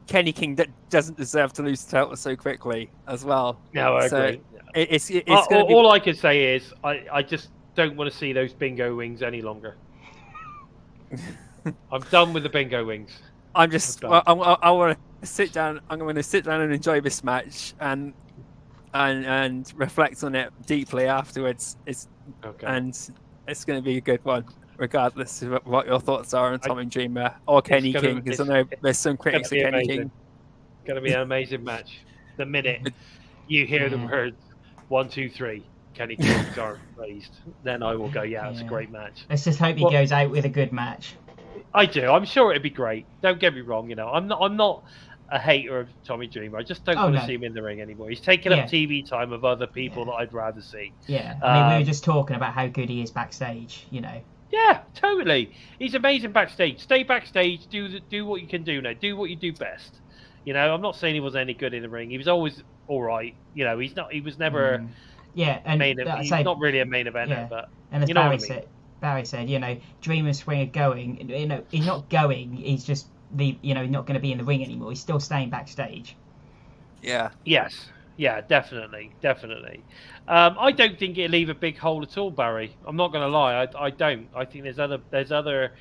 Kenny King doesn't deserve to lose the title so quickly as well. No, I agree. It's going to be... All I can say is I just don't want to see those bingo wings any longer. I'm done with the bingo wings. I want to sit down. I'm going to sit down and enjoy this match and reflect on it deeply afterwards. It's going to be a good one, regardless of what your thoughts are on Tommy Dreamer or Kenny King, because I know there's some critics of Kenny King. It's going to be an amazing match. The minute you hear the words 1, 2, 3, Kenny King's arm raised, then I will go, it's a great match. Let's just hope he goes out with a good match. I do. I'm sure it'd be great. Don't get me wrong. I'm not a hater of Tommy Dreamer. I just don't want to see him in the ring anymore. He's taking up TV time of other people that I'd rather see. Yeah, I mean, we were just talking about how good he is backstage. Yeah, totally. He's amazing backstage. Stay backstage. Do what you can do now. Do what you do best. I'm not saying he wasn't any good in the ring. He was always all right. He was never. He's not really a main eventer, but and as you know what I mean. Barry said, Dreamer's swing of going. He's not going. He's just not going to be in the ring anymore. He's still staying backstage. Yeah. Yes. Yeah. Definitely. I don't think it'll leave a big hole at all, Barry. I'm not going to lie. I don't. I think there's other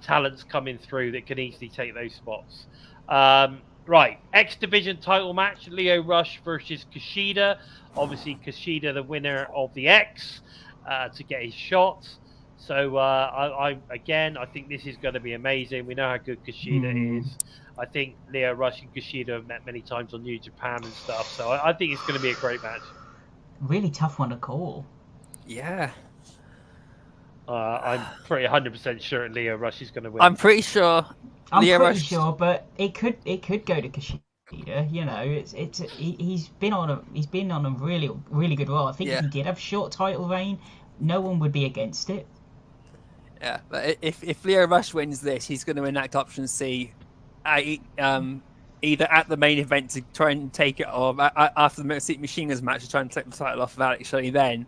talents coming through that can easily take those spots. Right. X Division title match: Lio Rush versus Kushida. Obviously, Kushida the winner of the X to get his shot. So I think this is going to be amazing. We know how good Kushida is. I think Lio Rush and Kushida have met many times on New Japan and stuff. So I think it's going to be a great match. Really tough one to call. Yeah. Uh, I'm pretty 100% sure Lio Rush is going to win. I'm pretty sure. I'm pretty sure, but it could go to Kushida. He's been on a really good run. I think if he did have a short title reign, no one would be against it. Yeah, but if Lio Rush wins this, he's going to enact option C, either at the main event to try and take it, or after the Motor City Machineguns match to try and take the title off of Alex Shelley then,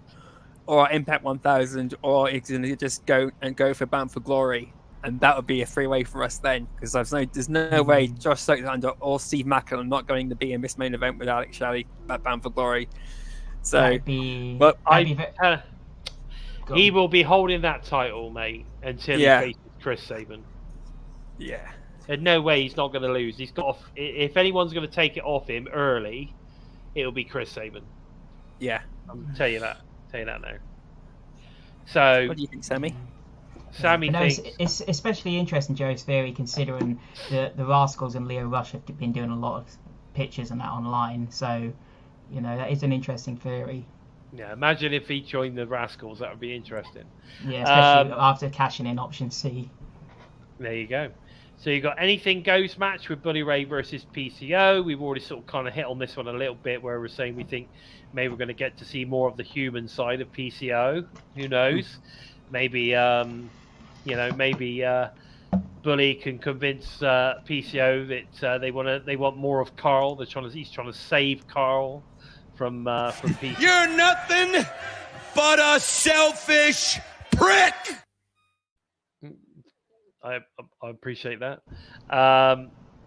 or at Impact 1000, or he's going to just go for Bound for Glory, and that would be a three-way for us then, because there's no way Josh Stokelander or Steve Maclin are not going to be in this main event with Alex Shelley at Bound for Glory. So, he will be holding that title, mate, until he faces Chris Sabin. Yeah. There's no way he's not going to lose. He's got. If anyone's going to take it off him early, it'll be Chris Sabin. Yeah. I'll tell you that. now. So. What do you think, Sammy? Sammy thinks it's especially interesting, Joe's theory, considering the Rascalz and Lio Rush have been doing a lot of pictures and that online. So, that is an interesting theory. Yeah, imagine if he joined the Rascalz. That would be interesting. Yeah, especially after cashing in option C. There you go. So you got anything goes match with Bully Ray versus PCO. We've already sort of kind of hit on this one a little bit, where we're saying we think maybe we're going to get to see more of the human side of PCO. Who knows? Maybe Bully can convince PCO that they want more of Carl. He's trying to save Carl from PCO. You're nothing but a selfish prick. I appreciate that.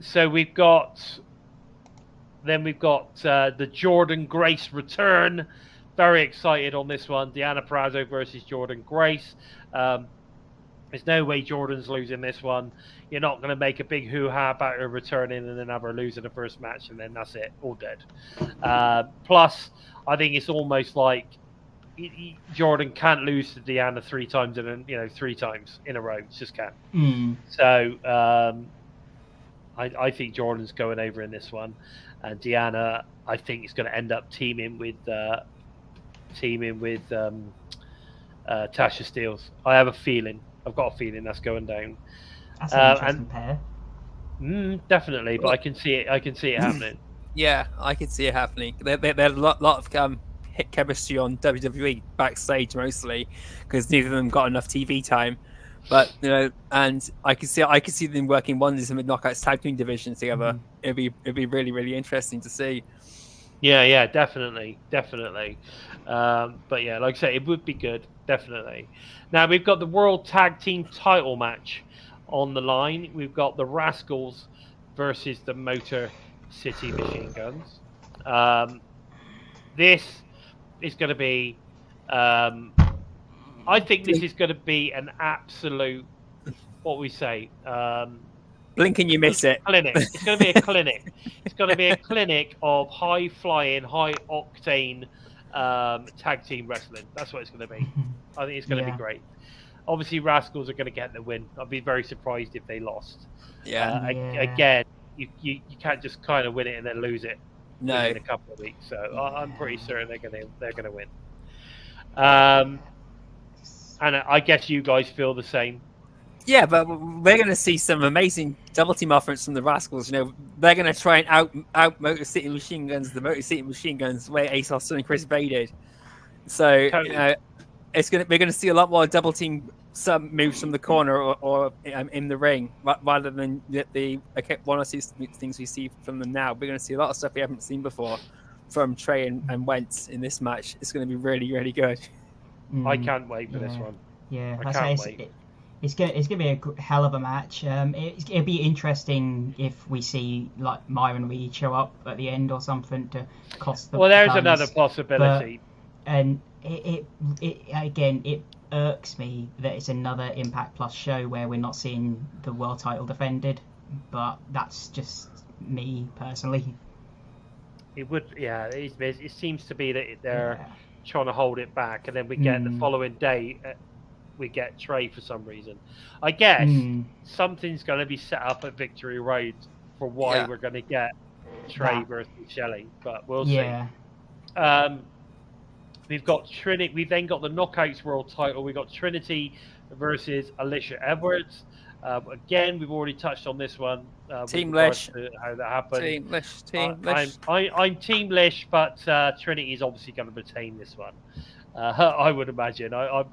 So we've got the Jordan Grace return. Very excited on this one. Deanna Purrazzo versus Jordan Grace. There's no way Jordan's losing this one. You're not going to make a big hoo-ha about her returning and then have her lose in the first match and then that's it, all dead. Plus, I think it's almost like Jordan can't lose to Deanna three times in a row. Just can't. So I think Jordan's going over in this one, and Deanna I think is going to end up teaming with Tasha Steelz. I've got a feeling that's going down. That's an interesting pair. Definitely, but I can see it. I can see it happening. Yeah, I can see it happening. They had a lot of hit chemistry on WWE backstage mostly because neither of them got enough TV time. But and I can see them working wonders in the Knockouts tag team division together. It'd be really really interesting to see. Yeah, definitely. But yeah, like I say, it would be good, definitely. Now we've got the World Tag Team Title match on the line. We've got the Rascalz versus the Motor City Machineguns. This is going to be. I think this is going to be an absolute. What we say. Blink and you miss it. Clinic. It's going to be a clinic. It's going to be a clinic of high flying, high octane tag team wrestling. That's what it's going to be. I think it's going to be great. Obviously, Rascalz are going to get the win. I'd be very surprised if they lost. Again, you can't just kind of win it and then lose it in a couple of weeks. So I'm pretty certain they're going to win. And I guess you guys feel the same. Yeah, but we're going to see some amazing double team offense from the Rascalz. They're going to try and out Motor City Machineguns, the Motor City Machineguns, the way Ace Austin and Chris Bay did. So we're going to see a lot more double team sub moves from the corner or in the ring rather than the one or two things we see from them now. We're going to see a lot of stuff we haven't seen before from Trey and Wentz in this match. It's going to be really really good. I can't wait for this one. Yeah, I can't wait. It's gonna be a hell of a match. It'd be interesting if we see like Myron Reed show up at the end or something to cost them. Well, there's another possibility. And it irks me that it's another Impact Plus show where we're not seeing the world title defended. But that's just me personally. It would, it seems to be that they're trying to hold it back, and then we get the following day. We get Trey for some reason. I guess something's going to be set up at Victory Road for why we're going to get Trey versus Shelley, but we'll see. We've got Trinity. We've then got the Knockouts World Title. We've got Trinity versus Alisha Edwards. Again, we've already touched on this one. Team Lish. How that happened. Team Lish. I'm Team Lish, but Trinity is obviously going to retain this one. I would imagine. I'd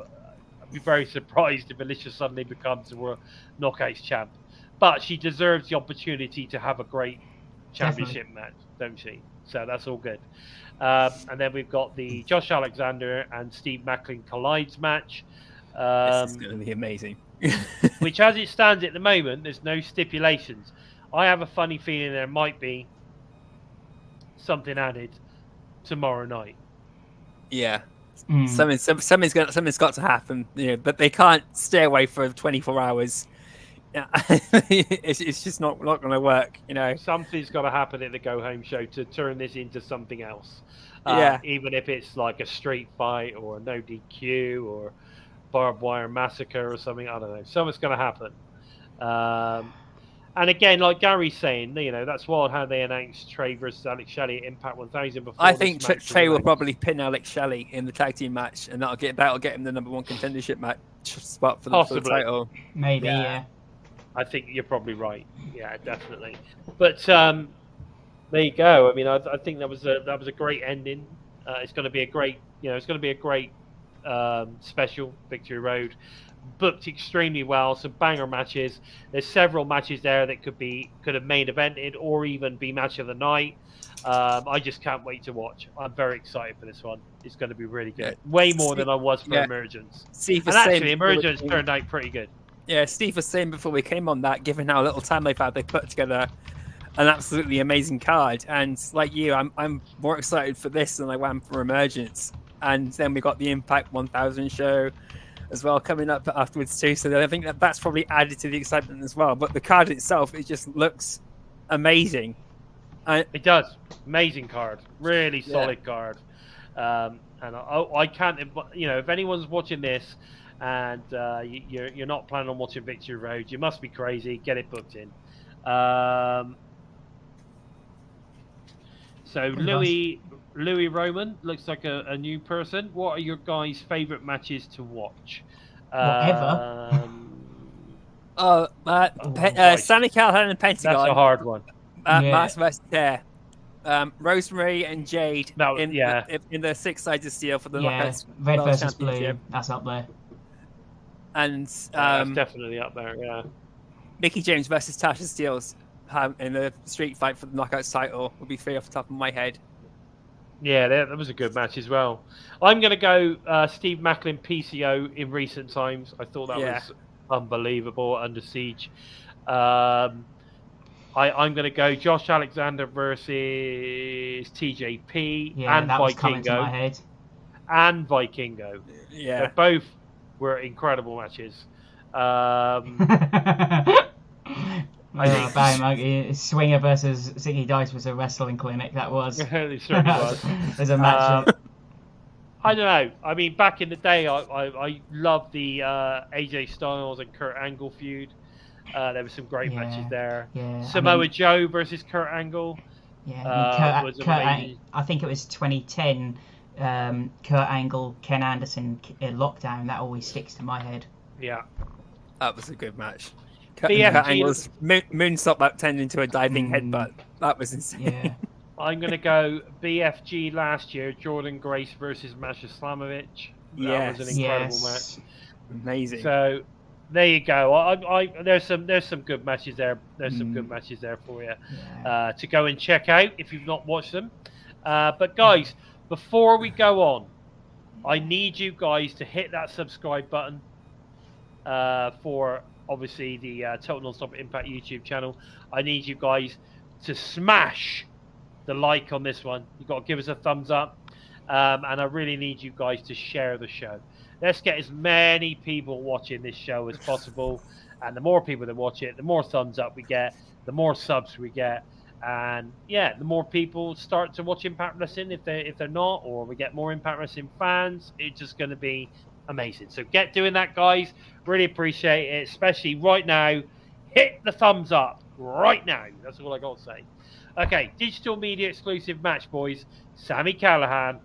be very surprised if Alisha suddenly becomes the World Knockouts champ. But she deserves the opportunity to have a great championship match, don't she? So that's all good. And then we've got the Josh Alexander and Steve Maclin Collides match. This is going to be amazing. Which, as it stands at the moment, there's no stipulations. I have a funny feeling there might be something added tomorrow night. Yeah. Something's got to happen, but they can't stay away for 24 hours. Yeah. it's just not going to work, Something's got to happen at the Go Home show to turn this into something else. Even if it's like a street fight or a no DQ or barbed wire massacre or something, I don't know. Something's going to happen. And again, like Gary's saying, that's wild how they announced Trey versus Alex Shelley at Impact 1000 before. I think Trey will probably pin Alex Shelley in the tag team match, and that'll get him the #1 contendership match spot for the title. Maybe, yeah. I think you're probably right. Yeah, definitely. But there you go. I mean, I think that was a great ending. It's going to be a great, special Victory Road. Booked extremely well, some banger matches. There's several matches there that could have main evented or even be match of the night. I just can't wait to watch. I'm very excited for this one. It's going to be really good. Way more than I was for Emergence. Steve and actually, Emergence turned out pretty good. Yeah, Steve was saying before we came on that, given how little time they've had, they put together an absolutely amazing card. And like you, I'm more excited for this than I am for Emergence. And then we got the Impact 1000 show as well coming up afterwards too, so I think that's probably added to the excitement as well. But the card itself, it just looks amazing. It does. Amazing card, really solid card. And I can't, if anyone's watching this and you're not planning on watching Victory Road, you must be crazy. Get it booked in. So Louis Roman looks like a new person. What are your guys' favourite matches to watch? Whatever. Sammy Callahan and Pentagon. That's a hard one. Mars vs. Tear. Rosemary and Jade No, in the six-sided steel for the Knockouts red World versus blue. Championship. That's up there. And That's definitely up there. Yeah. Mickey James versus Tasha Steeles in the street fight for the Knockouts title would be three off the top of my head. Yeah, that was a good match as well. I'm going to go Steve Maclin PCO in recent times. I thought that was unbelievable, Under Siege. I'm going to go Josh Alexander versus TJP and that was coming to my Vikingo. head. And Vikingo. Yeah. They both were incredible matches. Swinger versus Ziggy Dice was a wrestling clinic. That was. It certainly was. There's a match. I don't know. I mean, back in the day, I loved the AJ Styles and Kurt Angle feud. There were some great matches there. Yeah, Samoa Joe versus Kurt Angle. Yeah, was amazing. I think it was 2010. Kurt Angle, Ken Anderson, Lockdown. That always sticks to my head. Yeah, that was a good match. Kurt Angle's moonsault that turned into a diving headbutt. That was insane. Yeah. I'm going to go BFG last year, Jordan Grace versus Masha Slamovich. That was an incredible match. Amazing. So there you go. There's some good matches there. There's some good matches there for you to go and check out if you've not watched them. But guys, before we go on, I need you guys to hit that subscribe button for obviously the Total Nonstop Impact YouTube channel. I need you guys to smash the like on this one. You've got to give us a thumbs up. And I really need you guys to share the show. Let's get as many people watching this show as possible. And the more people that watch it, the more thumbs up we get, the more subs we get. And yeah, the more people start to watch Impact Wrestling if they're not, or we get more Impact Wrestling fans. It's just going to be amazing. So get doing that, guys. Really appreciate it, especially right now. Hit the thumbs up right now. That's all I got to say. Okay, digital media exclusive match, boys. Sammy Callahan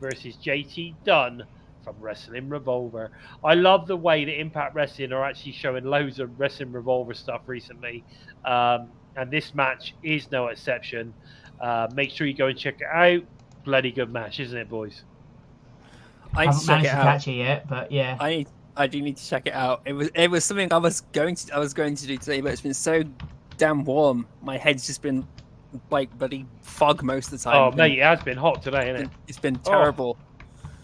versus JT Dunn from Wrestling Revolver. I love the way that Impact Wrestling are actually showing loads of Wrestling Revolver stuff recently. And this match is no exception. Make sure you go and check it out. Bloody good match, isn't it, boys? I haven't managed to catch it yet, but yeah. I do need to check it out. It was something I was going to do today, but it's been so damn warm. My head's just been like bloody fog most of the time. Oh, mate, it has been hot today, hasn't it? It's been terrible.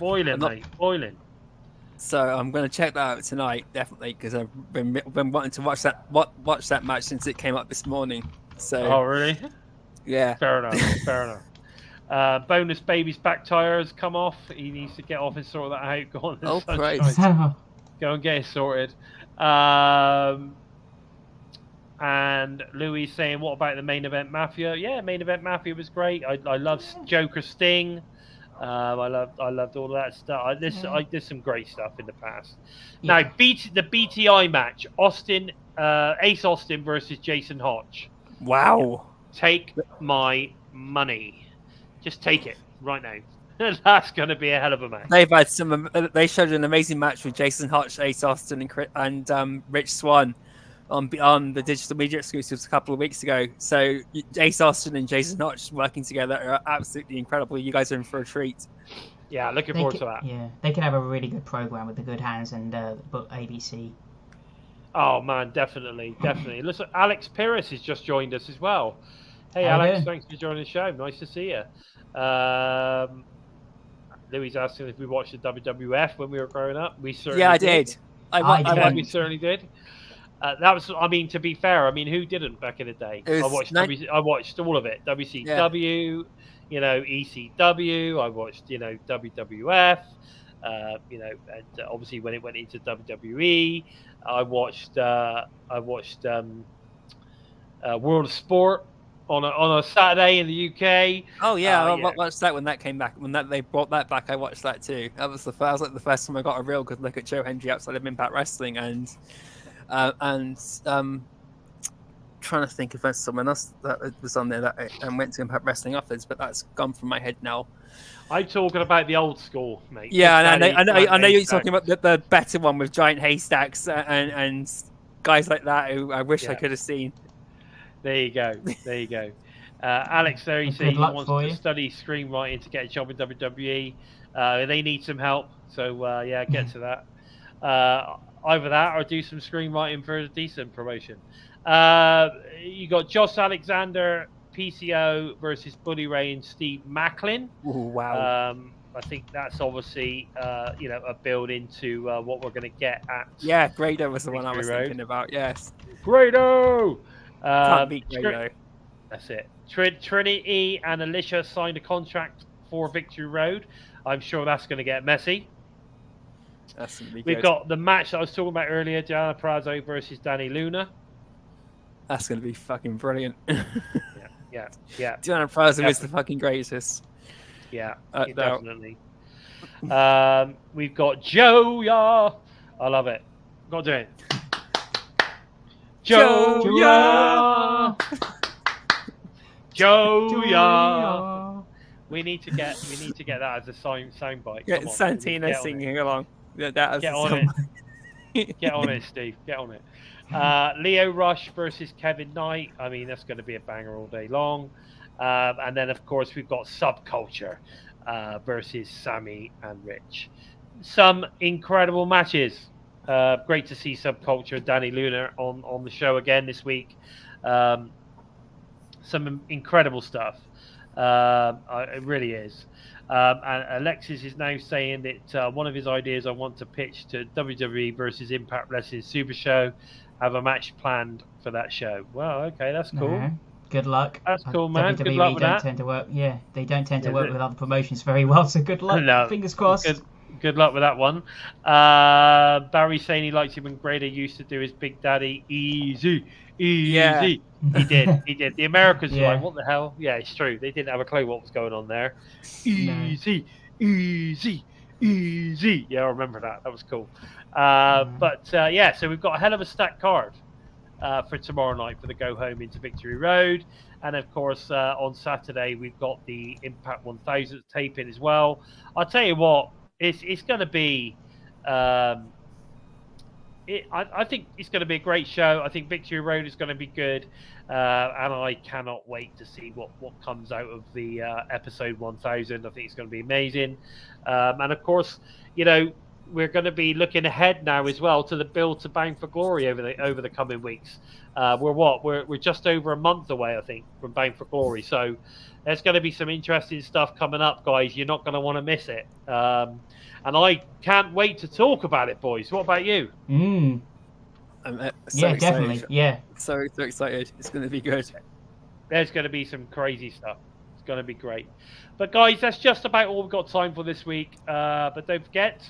Boiling, mate, boiling. So I'm going to check that out tonight, definitely, because I've been wanting to watch that match since it came up this morning. So. Oh, really? Yeah. Fair enough. Fair enough. Bonus Baby's back tire has come off. He needs to get off and sort that out. Go on. Oh, Christ. Go and get it sorted. And Louis saying, what about the main event Mafia? Yeah, main event Mafia was great. I love Joker Sting. I loved all of that stuff. There's some great stuff in the past. Yeah. Now, the BTI match, Ace Austin versus Jason Hotch. Wow. Take my money. Just take it right now. That's going to be a hell of a match. They showed an amazing match with Jason Hotch, Ace Austin, and Rich Swann on the digital media exclusives a couple of weeks ago. So Ace Austin and Jason Hotch working together are absolutely incredible. You guys are in for a treat. Yeah, looking forward to that. Yeah, they can have a really good program with the Good Hands and ABC. Oh man, definitely. Listen, Alex Pires has just joined us as well. Hey Alex, thanks for joining the show. Nice to see you. Louis asking if we watched the WWF when we were growing up. We certainly I did. We certainly did. That was, I mean, to be fair, I mean, who didn't back in the day? I watched all of it. WCW, ECW. I watched, WWF. And obviously when it went into WWE, I watched World of Sport on a Saturday in the UK. Oh yeah, I watched that when that came back. When they brought that back, I watched that too. That was the first time I got a real good look at Joe Hendry outside of Impact Wrestling, and trying to think if there's someone else that was on there that and went to Impact Wrestling afterwards, but that's gone from my head now. I'm talking about the old school, mate. Yeah, I know you're talking about the better one with giant haystacks and guys like that who I wish I Yeah. could have seen. There you go. There you go. Alex there, he Well, said good he luck wants for to you. study screenwriting to get a job in WWE. They need some help. So, yeah, get to that. Either that or do some screenwriting for a decent promotion. You got Josh Alexander, PCO versus Bully Ray and Steve Maclin. Ooh, wow. I think that's obviously, a build into what we're going to get at Yeah, Grado was the one I was Victory Road. thinking about. Yes. Grado! Can't beat Grado. That's it. Trinity and Alisha signed a contract for Victory Road. I'm sure that's going to get messy. That's going to be We've good. got the match that I was talking about earlier, Diana Prazo versus Danny Luna. That's going to be fucking brilliant. Yeah. Diana Prazo is the fucking greatest. Yeah, No. definitely. We've got Joeker. I love it. Got to do it. Joeker. Joeker. We need to get that as a soundbite. Get Come on, Santina get on it. singing along. Yeah, that is Get on it. Get on it, Steve. Get on it. Leo Rush versus Kevin Knight. I mean, that's going to be a banger all day long. And then, of course, we've got Subculture versus Sammy and Rich. Some incredible matches. Great to see Subculture and Danny Luna on the show again this week. Some incredible stuff. It really is. And Alexis is now saying that one of his ideas I want to pitch to WWE versus Impact Wrestling Super Show. Have a match planned for that show. Well, okay, that's cool. No. Good luck. That's cool, man. WWE Good luck with don't that. tend to work. Yeah, they don't tend to work with other promotions very well. So good luck. No. Fingers crossed. Good luck with that one. Barry saying he likes it when Grado used to do his Big Daddy easy. Yeah. He did. The Americans were Yeah. like, what the hell? Yeah, it's true. They didn't have a clue what was going on there. Easy. Yeah, I remember that. That was cool. Yeah, so we've got a hell of a stacked card for tomorrow night for the go home into Victory Road. And of course, on Saturday, we've got the Impact 1000 taping as well. I'll tell you what, it's going to be. I think it's going to be a great show. I think Victory Road is going to be good, and I cannot wait to see what comes out of the episode 1000. I think it's going to be amazing, and of course, we're going to be looking ahead now as well to the build to Bound for Glory over the coming weeks. We're just over a month away, I think, from Bound for Glory. So there's going to be some interesting stuff coming up, guys. You're not going to want to miss it. And I can't wait to talk about it, boys. What about you? I'm so Yeah, excited. definitely. Yeah. So excited. It's going to be good. There's going to be some crazy stuff. It's going to be great. But guys, that's just about all we've got time for this week. But don't forget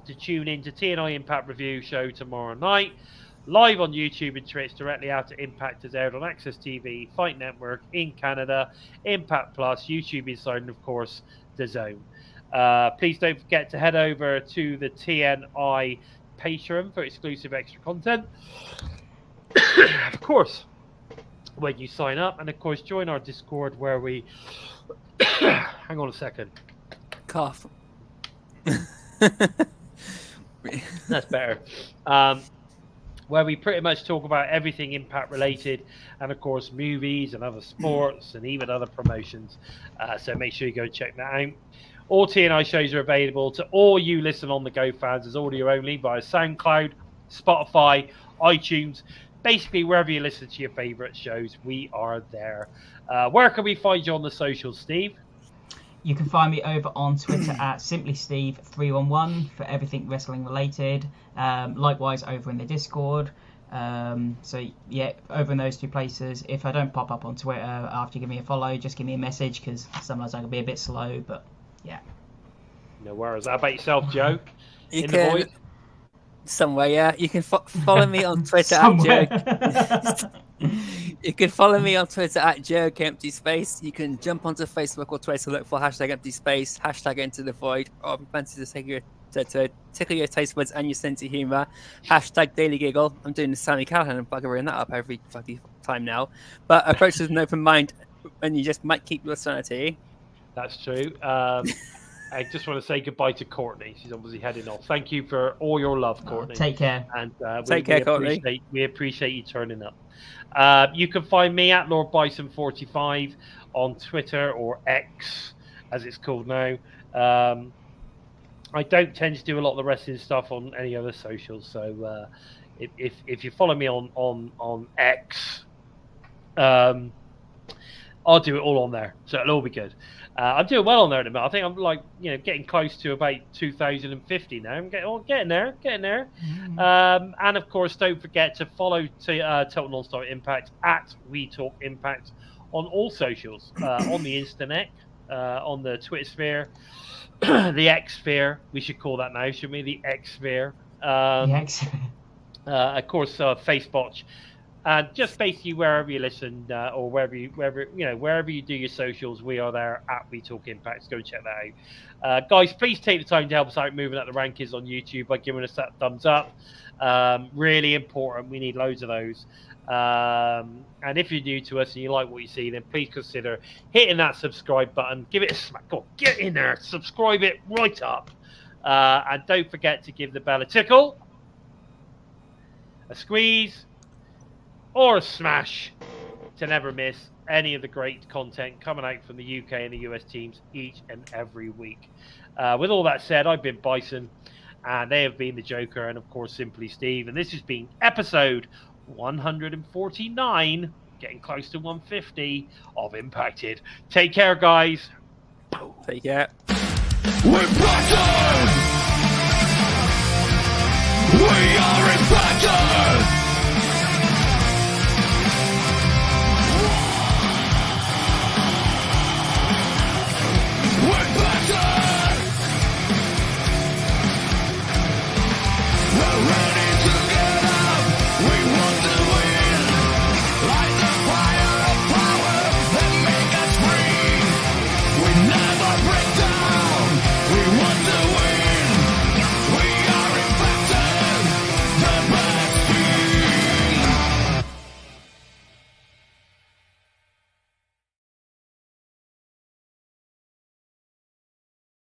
to tune in to TNI Impact Review show tomorrow night, live on YouTube and Twitch, directly after Impact is aired on Access TV, Fight Network in Canada, Impact Plus, YouTube Insider, and of course, The Zone. Please don't forget to head over to the TNI Patreon for exclusive extra content. Of course, when you sign up, and of course, join our Discord where we... Hang on a second. Cough. That's better. Where we pretty much talk about everything Impact related, and of course movies and other sports and even other promotions. So make sure you go check that out. All TNI shows are available to all you listen on the go fans as audio only via SoundCloud, Spotify, iTunes, basically wherever you listen to your favourite shows, we are there. Where can we find you on the socials, Steve? You can find me over on Twitter at Simply Steve 311 for everything wrestling related. Likewise over in the Discord. So yeah, over in those two places. If I don't pop up on Twitter after you give me a follow, just give me a message because sometimes I can be a bit slow. But yeah. No worries. How about yourself, Joe? You In can, the void? Somewhere, yeah. You can follow me on Twitter at Joe. You can follow me on Twitter at Joeker Empty Space. You can jump onto Facebook or Twitter, look for hashtag Empty Space, hashtag Into the Void, or if you fancy to tickle your taste buds and your sense of humour, hashtag Daily Giggle. I'm doing the Sammy Callahan and buggering that up every fucking time now. But approach with an open mind, and you just might keep your sanity. That's true. I just want to say goodbye to Courtney. She's obviously heading off. Thank you for all your love, Courtney. Take care. And Take care, Courtney. We appreciate you turning up. You can find me at Lord Bison 45 on Twitter, or X, as it's called now. I don't tend to do a lot of the wrestling stuff on any other socials, so if you follow me on X, I'll do it all on there, so it'll all be good. I'm doing well on there at the moment. I think I'm like, getting close to about 2050 now. I'm getting there. And of course, don't forget to follow Total Nonstop Impact at We Talk Impact on all socials, on the Instanet, on the Twitter sphere, the X sphere. We should call that now, shouldn't we? The X sphere. Of course, Facebook. And just basically wherever you listen, or wherever you do your socials, we are there at We Talk Impact. Go check that out, guys. Please take the time to help us out moving up the rankings on YouTube by giving us that thumbs up. Really important. We need loads of those. And if you're new to us and you like what you see, then please consider hitting that subscribe button. Give it a smack. Go on, get in there. Subscribe it right up. And don't forget to give the bell a tickle, a squeeze, or a smash to never miss any of the great content coming out from the UK and the US teams each and every week. With all that said, I've been Bison, and they have been the Joker, and of course Simply Steve, and this has been episode 149, getting close to 150 of Impacted. Take care, guys. Take care. We're Bison!